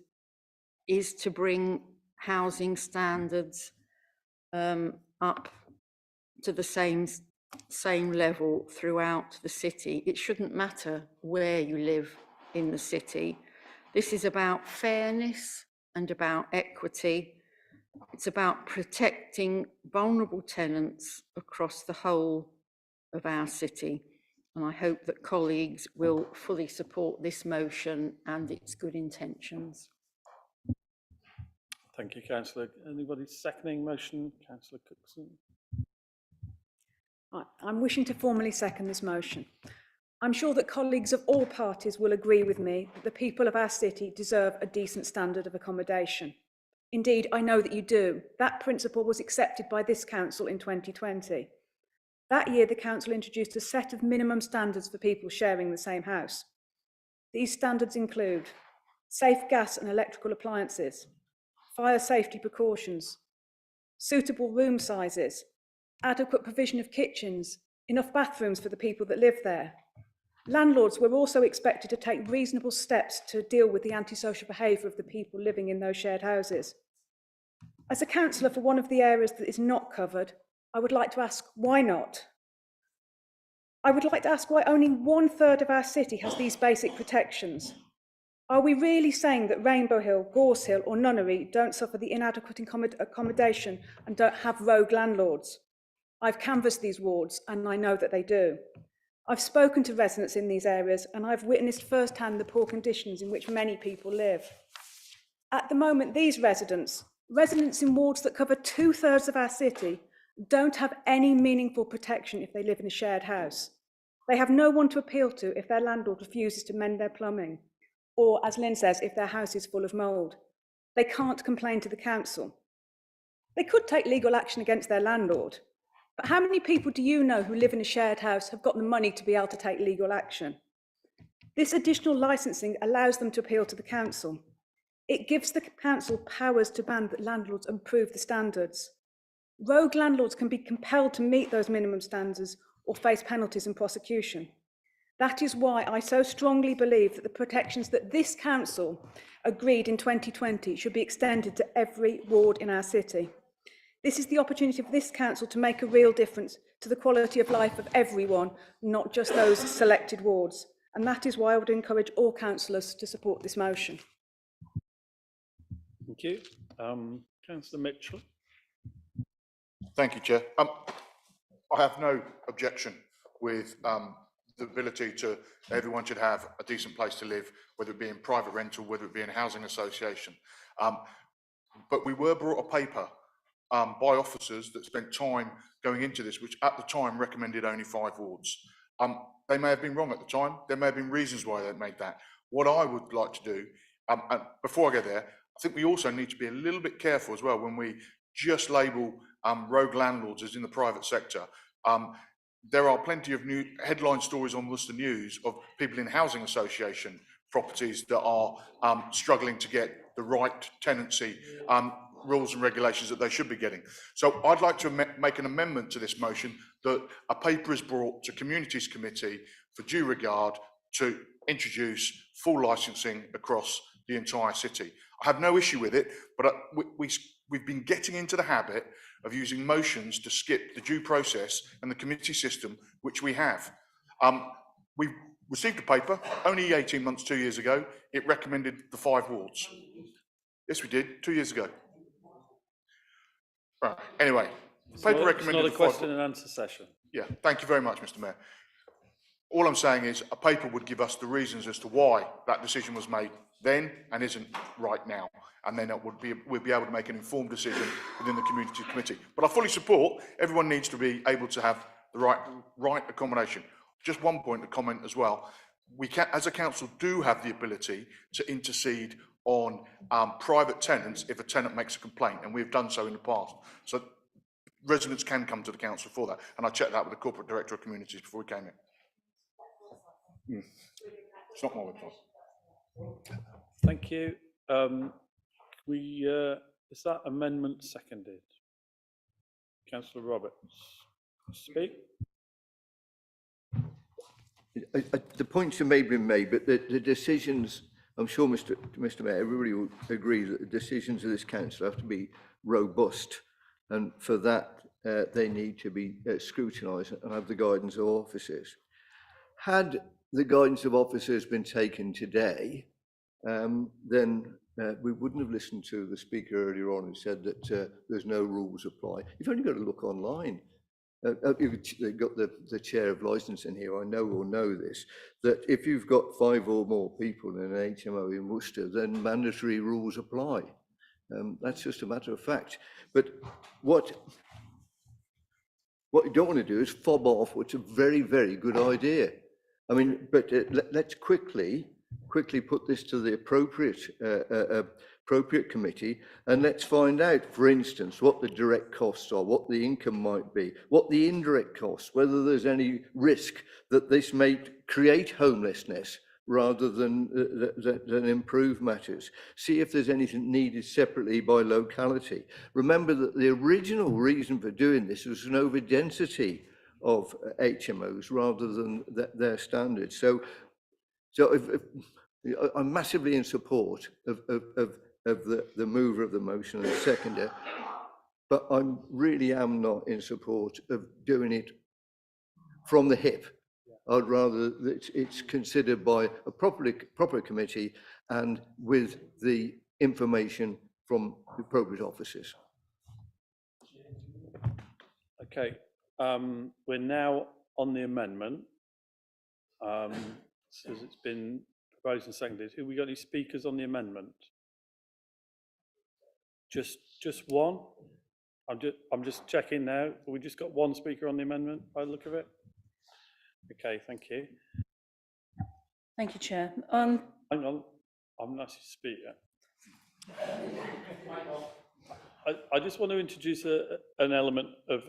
is to bring housing standards up to the same level throughout the city. It shouldn't matter where you live in the city. This is about fairness and about equity. It's about protecting vulnerable tenants across the whole of our city. And I hope that colleagues will fully support this motion and its good intentions. Thank you, Councillor. Anybody seconding motion? Councillor Cookson. I'm wishing to formally second this motion. I'm sure that colleagues of all parties will agree with me that the people of our city deserve a decent standard of accommodation. Indeed, I know that you do. That principle was accepted by this council in 2020. That year, the council introduced a set of minimum standards for people sharing the same house. These standards include safe gas and electrical appliances, fire safety precautions, suitable room sizes, adequate provision of kitchens, enough bathrooms for the people that live there. Landlords were also expected to take reasonable steps to deal with the antisocial behaviour of the people living in those shared houses. As a councillor for one of the areas that is not covered, I would like to ask why not? I would like to ask why only 1/3 of our city has these basic protections. Are we really saying that Rainbow Hill, Gorse Hill or Nunnery don't suffer the inadequate accommodation and don't have rogue landlords? I've canvassed these wards and I know that they do. I've spoken to residents in these areas and I've witnessed firsthand the poor conditions in which many people live. At the moment, these residents in wards that cover 2/3 of our city, don't have any meaningful protection if they live in a shared house. They have no one to appeal to if their landlord refuses to mend their plumbing, or, as Lynn says, if their house is full of mould. They can't complain to the council. They could take legal action against their landlord, but how many people do you know who live in a shared house have got the money to be able to take legal action? This additional licensing allows them to appeal to the council. It gives the council powers to demand that landlords improve the standards. Rogue landlords can be compelled to meet those minimum standards or face penalties and prosecution. That is why I so strongly believe that the protections that this council agreed in 2020 should be extended to every ward in our city. This is the opportunity for this council to make a real difference to the quality of life of everyone, not just those selected wards. And that is why I would encourage all councillors to support this motion. Thank you. Councillor Mitchell. Thank you, Chair. I have no objection with the ability to, everyone should have a decent place to live, whether it be in private rental, whether it be in a housing association. But we were brought a paper by officers that spent time going into this, which at the time recommended only 5 wards. They may have been wrong at the time. There may have been reasons why they made that. What I would like to do, and before I go there, I think we also need to be a little bit careful as well when we just label rogue landlords as in the private sector. There are plenty of new headline stories on Worcester News of people in housing association properties that are struggling to get the right tenancy rules and regulations that they should be getting. So I'd like to make an amendment to this motion that a paper is brought to Communities Committee for due regard to introduce full licensing across the entire city. I have no issue with it, but we've been getting into the habit of using motions to skip the due process and the committee system, which we have. We received a paper only 18 months, 2 years ago. It recommended the 5 wards. Yes, we did, 2 years ago. Right. Anyway, the paper recommended it's not a question and answer session. Yeah, thank you very much, Mr. Mayor. All I'm saying is a paper would give us the reasons as to why that decision was made then and isn't right now. And then we'd be able to make an informed decision within the community committee. But I fully support everyone needs to be able to have the right accommodation. Just one point to comment as well. We can, as a council, do have the ability to intercede on private tenants if a tenant makes a complaint, and we've done so in the past. So residents can come to the council for that. And I checked that with the corporate director of communities before we came in. It's not my website. Thank you. Is that amendment seconded? Councillor Roberts, speak. The points have been made, but the decisions, I'm sure, Mr. Mayor, everybody will agree that the decisions of this council have to be robust, and for that they need to be scrutinised and have the guidance of officers. Had the guidance of officers been taken today, then we wouldn't have listened to the speaker earlier on who said that there's no rules apply. You've only got to look online. You've got the chair of licensing here, I know will know this, that if you've got 5 or more people in an HMO in Worcester, then mandatory rules apply. That's just a matter of fact. But what you don't want to do is fob off what's a very, very good idea. I mean, but let's quickly put this to the appropriate committee, and let's find out, for instance, what the direct costs are, what the income might be, what the indirect costs, whether there's any risk that this may create homelessness rather than improve matters. See if there's anything needed separately by locality. Remember that the original reason for doing this was an over-density of HMOs rather than their standards. So if I'm massively in support of of the mover of the motion and the seconder, but I really am not in support of doing it from the hip. I'd rather that it's considered by a proper committee and with the information from the appropriate offices. Okay, we're now on the amendment. As it's been proposed and seconded, have we got any speakers on the amendment? Just one? I'm just checking now. Have we just got one speaker on the amendment by the look of it? Okay, thank you. Thank you, Chair. Hang on, I'm not to speak yet. I just want to introduce an element of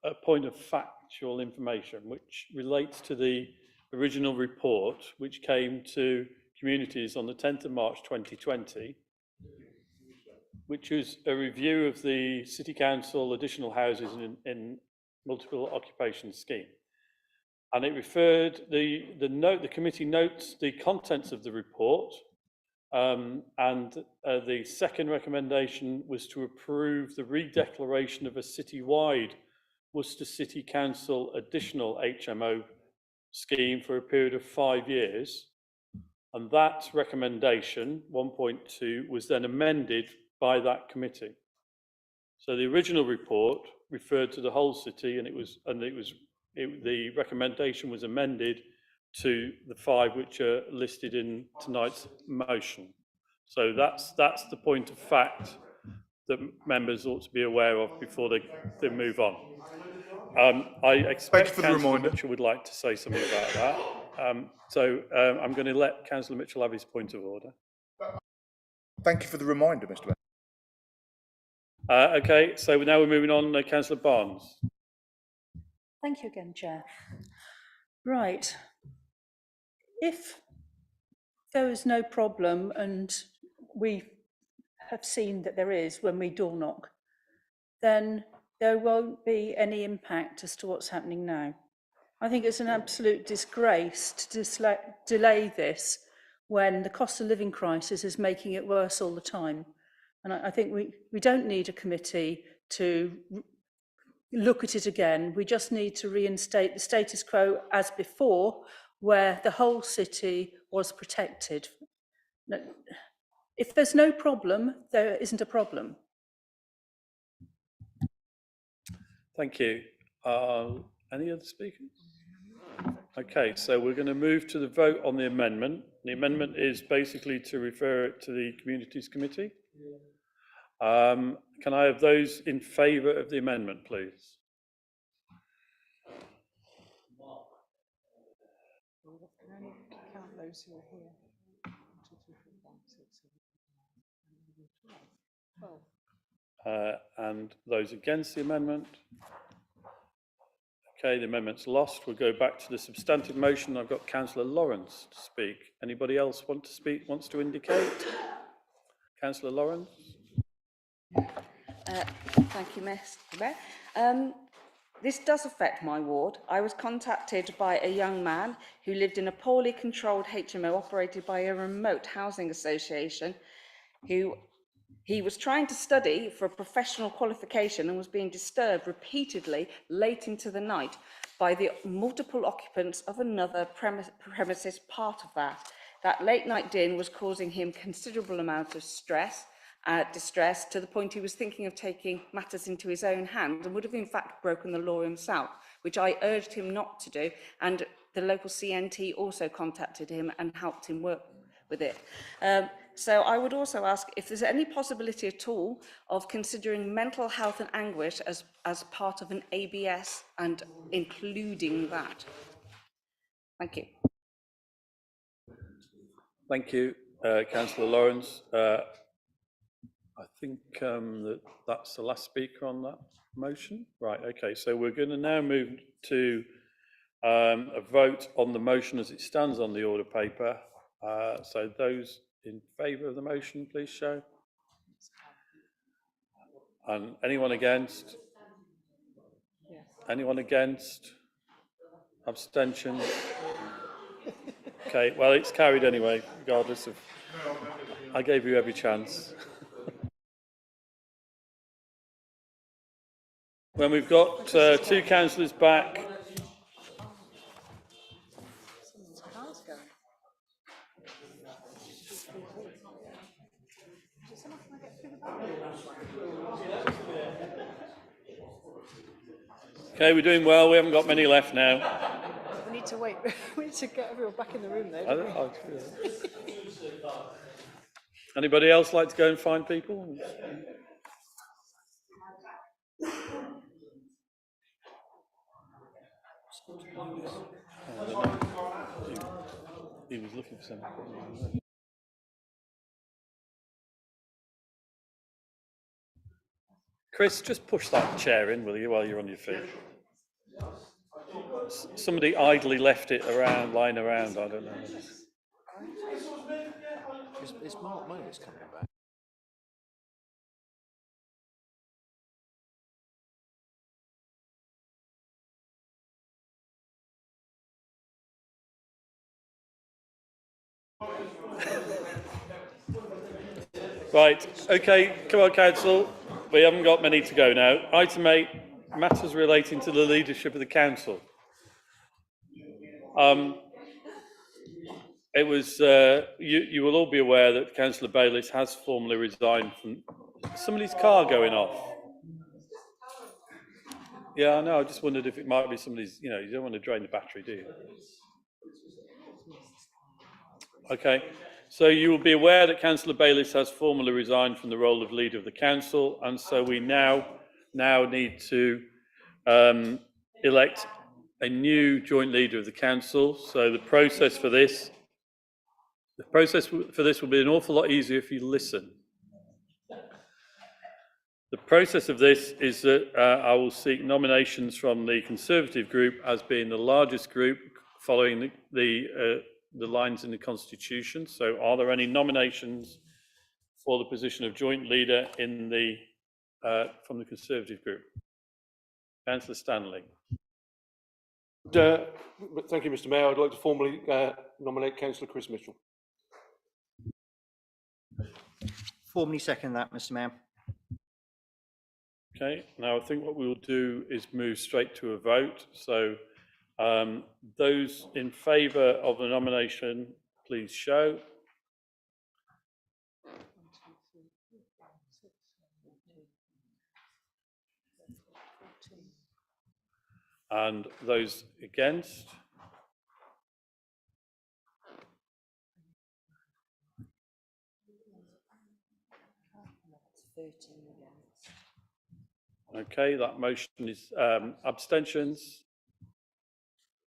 a point of factual information which relates to the original report which came to communities on the 10th of March 2020, which was a review of the City Council additional houses in multiple occupation scheme. And it referred, the committee notes the contents of the report, and the second recommendation was to approve the redeclaration of a citywide Worcester City Council additional HMO scheme for a period of 5 years. And that recommendation, 1.2, was then amended by that committee. So the original report referred to the whole city, and the recommendation was amended to the 5 which are listed in tonight's motion. So that's the point of fact that members ought to be aware of before they move on. I expect Councillor Mitchell would like to say something about that. So I'm going to let Councillor Mitchell have his point of order. Thank you for the reminder, Mr. Mayor. Okay, so now we're moving on. Councillor Barnes. Thank you again, Chair. Right. If there is no problem, and we have seen that there is when we door knock, then there won't be any impact as to what's happening now. I think it's an absolute disgrace to delay this when the cost of living crisis is making it worse all the time. And I think we don't need a committee to look at it again. We just need to reinstate the status quo as before, where the whole city was protected. If there's no problem, there isn't a problem. Thank you. Any other speakers? Okay, so we're going to move to the vote on the amendment. The amendment is basically to refer it to the Communities Committee. Can I have those in favour of the amendment, please? And those against the amendment? Okay, the amendment's lost. We'll go back to the substantive motion. I've got Councillor Lawrence to speak. Anybody else want to speak, wants to indicate? Councillor Lawrence? Thank you, Mr. Mayor. This does affect my ward. I was contacted by a young man who lived in a poorly controlled HMO operated by a remote housing association he was trying to study for a professional qualification and was being disturbed repeatedly late into the night by the multiple occupants of another premises part of that. That late night din was causing him considerable amount of distress, to the point he was thinking of taking matters into his own hands and would have in fact broken the law himself, which I urged him not to do, and the local CNT also contacted him and helped him work with it. So I would also ask if there's any possibility at all of considering mental health and anguish as part of an ABS and including that. Thank you. Thank you, Councillor Lawrence. I think that's the last speaker on that motion. Right, okay, so we're going to now move to a vote on the motion as it stands on the order paper. So those in favour of the motion, please show. And anyone against? Anyone against? Abstentions? Okay, well, it's carried anyway, regardless of... I gave you every chance. When we've got two councillors back, okay, we're doing well. We haven't got many left now. We need to wait. We need to get everyone back in the room, though. Don't we? Anybody else like to go and find people? He was looking for something. Chris, just push that chair in, will you, while you're on your feet? Somebody idly left it around, lying around, I don't know. Is Mark Monis coming back? Right, okay, come on, council. We haven't got many to go now. Item 8, matters relating to the leadership of the council. It was, you will all be aware that Councillor Bayliss has formally resigned from somebody's car going off. Yeah, I know, I just wondered if it might be somebody's, you know, you don't want to drain the battery, do you? Okay, so you will be aware that Councillor Bayliss has formally resigned from the role of leader of the council, and so we now need to elect a new joint leader of the council. So the process for this will be an awful lot easier if you listen. The process of this is that I will seek nominations from the Conservative group as being the largest group, following the lines in the Constitution. So are there any nominations for the position of joint leader in the from the Conservative group? Councillor Stanley. Thank you, Mr. Mayor. I'd like to formally nominate Councillor Chris Mitchell. Formally second that, Mr. Mayor. Okay, now I think what we will do is move straight to a vote. So those in favour of the nomination, please show. And those against? Okay, that motion is abstentions.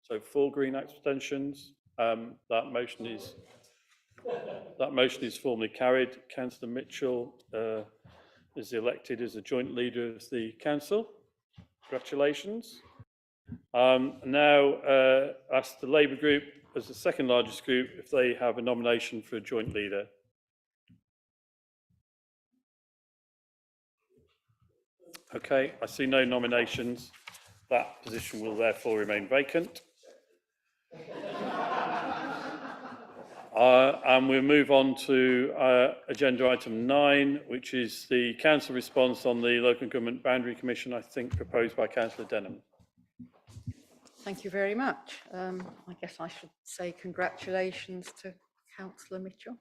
So 4 green abstentions. That motion is formally carried. Councillor Mitchell is elected as a joint leader of the council. Congratulations. Now ask the Labour group, as the second largest group, if they have a nomination for a joint leader. Okay, I see no nominations. That position will therefore remain vacant. And we'll move on to agenda item 9, which is the council response on the Local Government Boundary Commission, I think proposed by Councillor Denham. Thank you very much. I guess I should say congratulations to Councillor Mitchell.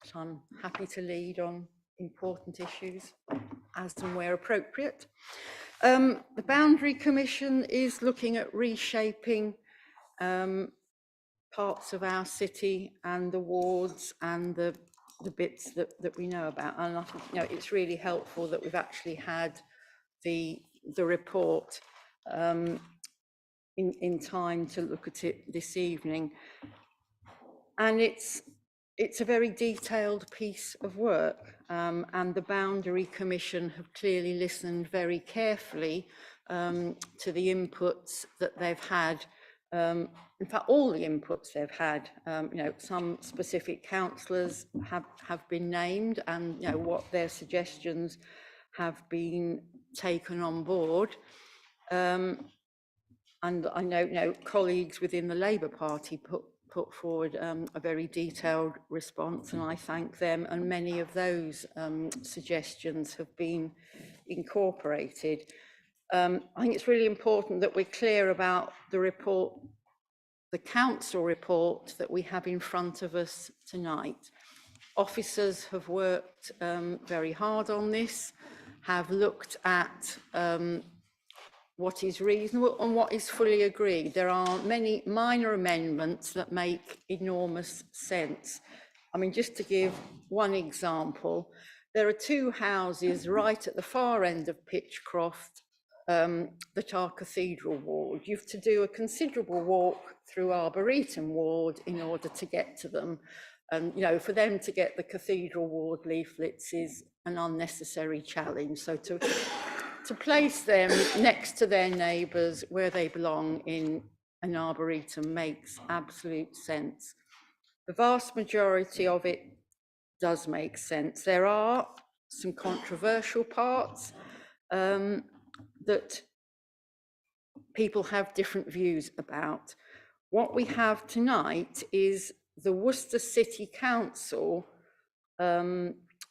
But I'm happy to lead on important issues as and where appropriate. The Boundary Commission is looking at reshaping parts of our city and the wards and the bits that we know about. And I think, you know, it's really helpful that we've actually had the report in time to look at it this evening. And it's a very detailed piece of work, and the Boundary Commission have clearly listened very carefully to the inputs that they've had. In fact, all the inputs they've had. You know, some specific councillors have been named, and you know what their suggestions have been taken on board. And I know, you know, colleagues within the Labour Party put put forward a very detailed response, and I thank them, and many of those suggestions have been incorporated. I think it's really important that we're clear about the report, the council report that we have in front of us tonight. Officers have worked very hard on this, have looked at what is reasonable and what is fully agreed. There are many minor amendments that make enormous sense. I mean, just to give one example, there are two houses right at the far end of Pitchcroft that are Cathedral Ward. You have to do a considerable walk through Arboretum Ward in order to get to them. And, you know, for them to get the Cathedral Ward leaflets is an unnecessary challenge. So to place them next to their neighbours where they belong in an arboretum makes absolute sense. The vast majority of it does make sense. There are some controversial parts that people have different views about. What we have tonight is the Worcester City Council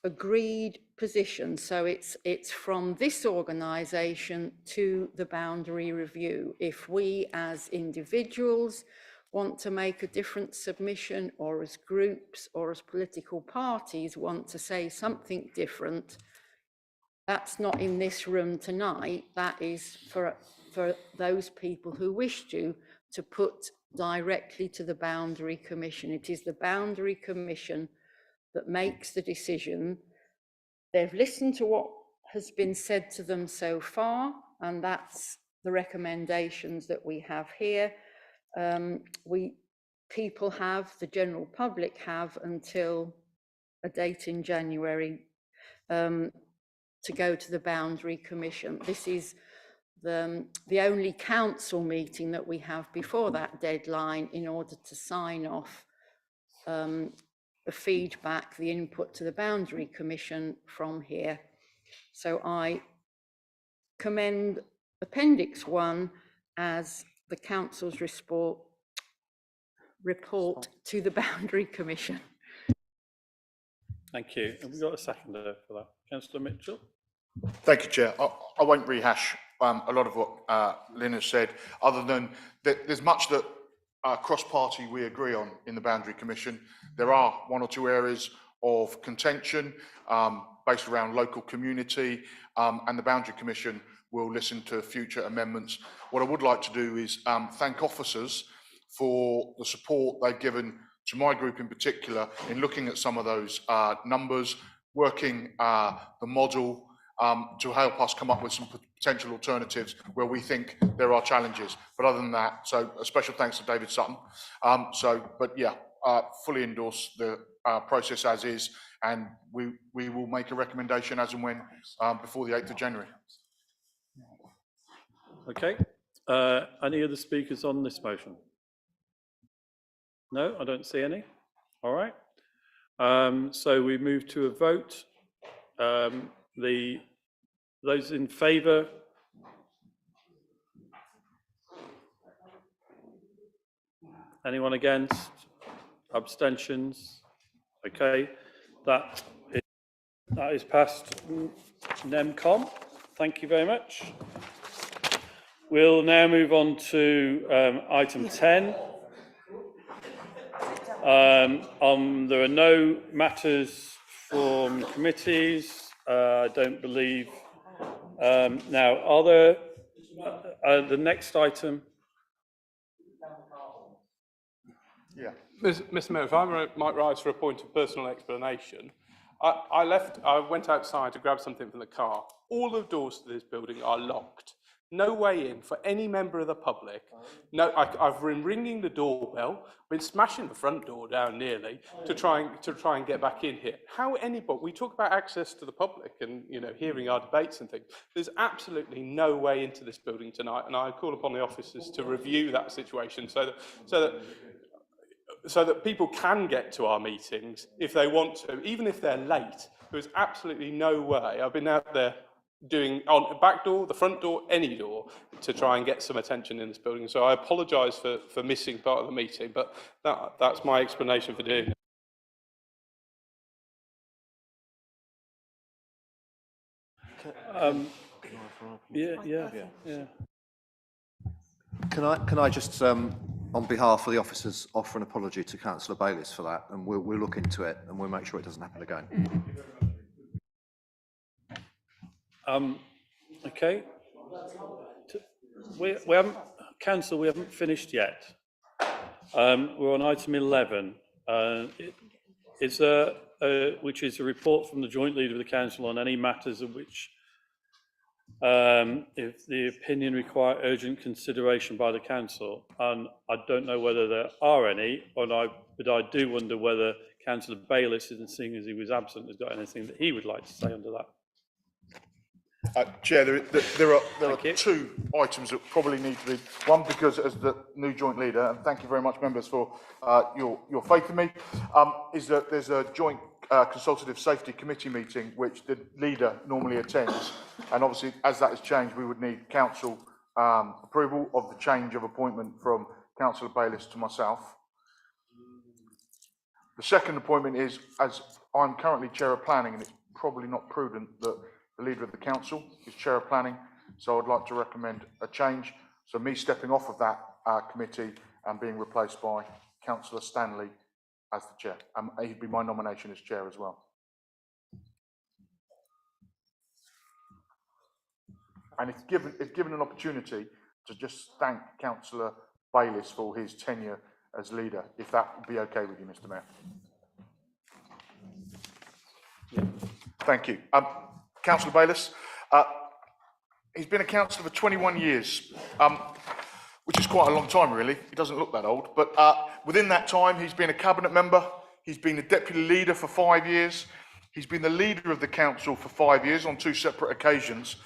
agreed position. So it's from this organisation to the boundary review. If we as individuals want to make a different submission, or as groups or as political parties want to say something different, that's not in this room tonight. That is for those people who wish to put directly to the Boundary Commission. It is the Boundary Commission that makes the decision. They've listened to what has been said to them so far, and that's the recommendations that we have here. People have, the general public have, until a date in January to go to the Boundary Commission. This is the only council meeting that we have before that deadline in order to sign off the feedback, the input to the Boundary Commission from here. So I commend Appendix 1 as the council's report to the Boundary Commission. Thank you. Have we got a seconder for that? Councillor Mitchell? Thank you, Chair. I won't rehash a lot of what Lynn has said, other than that there's much that cross-party we agree on in the Boundary Commission. There are one or two areas of contention based around local community, and the Boundary Commission will listen to future amendments. What I would like to do is thank officers for the support they've given to my group in particular in looking at some of those numbers, working the model to help us come up with some potential alternatives where we think there are challenges. But other than that, so a special thanks to David Sutton. But yeah, fully endorse the process as is, and we will make a recommendation as and when before the 8th of January. Okay. Any other speakers on this motion? No, I don't see any. All right. So we move to a vote. Those in favour? Anyone against? Abstentions? Okay, that is passed. NEMCOM. Thank you very much. We'll now move on to item 10. There are no matters from committees. I don't believe. Now, are there the next item? Yeah. Mr. Mayor, if I might rise for a point of personal explanation. I went outside to grab something from the car. All the doors to this building are locked. No way in for any member of the public. No, I've been ringing the doorbell, been smashing the front door down nearly to try and get back in here. How anybody? We talk about access to the public and hearing our debates and things. There's absolutely no way into this building tonight, and I call upon the officers to review that situation so that people can get to our meetings if they want to, even if they're late. There's absolutely no way. I've been out there doing on a back door, the front door, any door, to try and get some attention in this building. So I apologise for missing part of the meeting, but that's my explanation for doing it. Yeah. Can I just, on behalf of the officers, offer an apology to Councillor Bayliss for that, and we'll look into it and we'll make sure it doesn't happen again. Okay. We haven't, Council, we haven't finished yet. We're on item 11. It's which is a report from the Joint Leader of the Council on any matters of which, if the opinion require urgent consideration by the Council. And I don't know whether there are any, but I do wonder whether Councillor Bayliss, seeing as he was absent, has got anything that he would like to say under that. Chair, there are two items that probably need to be, one because as the new joint leader, and thank you very much members for your faith in me, is that there's a joint consultative safety committee meeting which the leader normally attends, and obviously as that has changed we would need council approval of the change of appointment from Councillor Bayliss to myself. The second appointment is, as I'm currently chair of planning, and it's probably not prudent that the leader of the council is chair of planning, so I'd like to recommend a change. So me stepping off of that committee and being replaced by Councillor Stanley as the chair. He'd be my nomination as chair as well. And it's given an opportunity to just thank Councillor Bayliss for his tenure as leader, if that would be okay with you, Mr. Mayor. Thank you. Councillor Bayliss, he's been a councillor for 21 years, which is quite a long time, really. He doesn't look that old, but within that time, he's been a cabinet member, he's been a deputy leader for 5 years, he's been the leader of the council for 5 years on 2 separate occasions,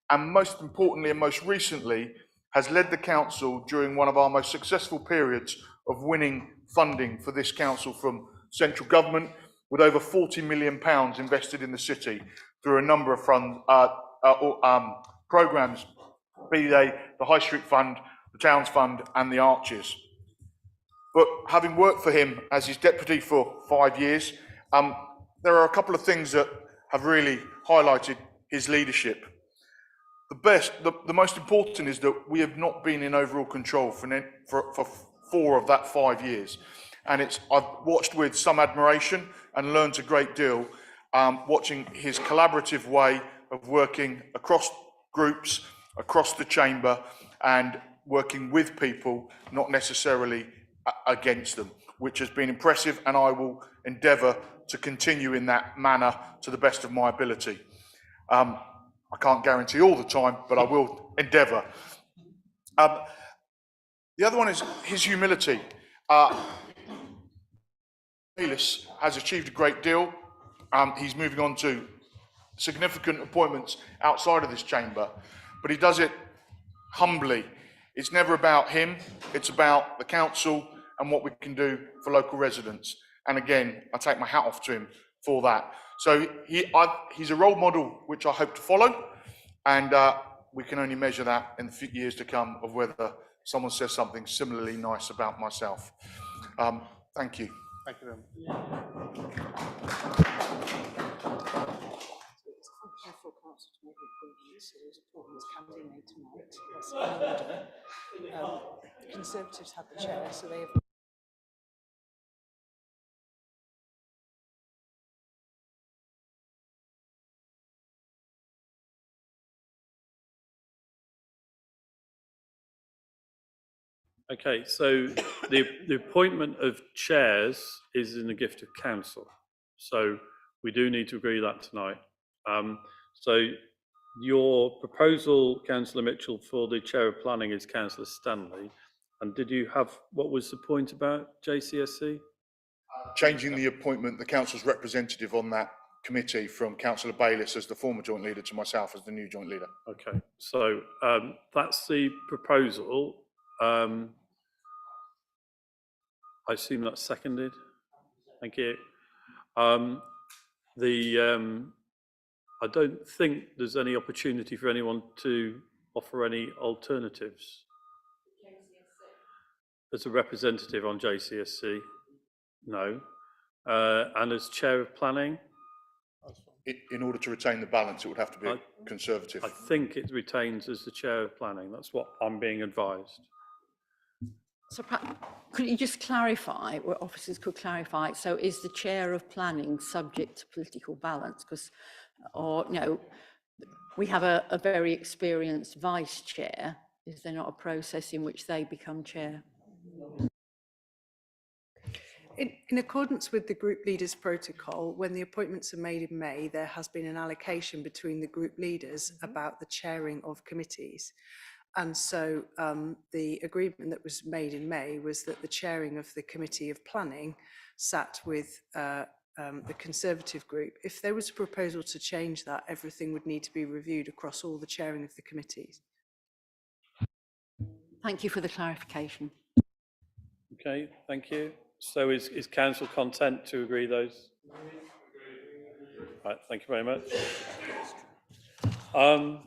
and most importantly and most recently, has led the council during one of our most successful periods of winning funding for this council from central government, with over £40 million invested in the city through a number of programmes, be they the High Street Fund, the Towns Fund and the Arches. But having worked for him as his deputy for 5 years, there are a couple of things that have really highlighted his leadership. The most important is that we have not been in overall control for 4 of that 5 years. And I've watched with some admiration and learned a great deal, watching his collaborative way of working across groups, across the chamber, and working with people, not necessarily against them, which has been impressive, and I will endeavour to continue in that manner to the best of my ability. I can't guarantee all the time, but I will endeavour. The other one is his humility. Bayliss has achieved a great deal. He's moving on to significant appointments outside of this chamber, but he does it humbly. It's never about him, it's about the council and what we can do for local residents. And again, I take my hat off to him for that. So he's a role model which I hope to follow, and we can only measure that in the years to come of whether someone says something similarly nice about myself. Thank you. Thank you very much. The Conservatives had the chair, so they have. Okay, so the appointment of chairs is in the gift of council. So we do need to agree that tonight. So your proposal, Councillor Mitchell, for the chair of planning is Councillor Stanley. And did you have, what was the point about JCSC? Changing the appointment, the council's representative on that committee from Councillor Bayliss as the former joint leader to myself as the new joint leader. Okay, so that's the proposal. I assume that's seconded. Thank you. I don't think there's any opportunity for anyone to offer any alternatives. As a representative on JCSC, no. And as chair of planning, In order to retain the balance, it would have to be conservative. I think it retains as the chair of planning. That's what I'm being advised. So could you just clarify, where officers could clarify, so is the chair of planning subject to political balance? Because, or, you know, we have a very experienced vice chair. Is there not a process in which they become chair? In accordance with the group leaders protocol, when the appointments are made in May, there has been an allocation between the group leaders about the chairing of committees. And so the agreement that was made in May was that the chairing of the Committee of Planning sat with the Conservative group. If there was a proposal to change that, everything would need to be reviewed across all the chairing of the committees. Thank you for the clarification. Okay, thank you. So is council content to agree those? Right, thank you very much.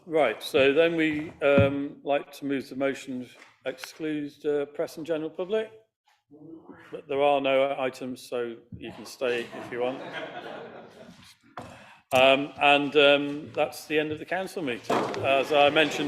Right, so then we like to move the motion exclude press and general public. But there are no items, so you can stay if you want. That's the end of the council meeting. As I mentioned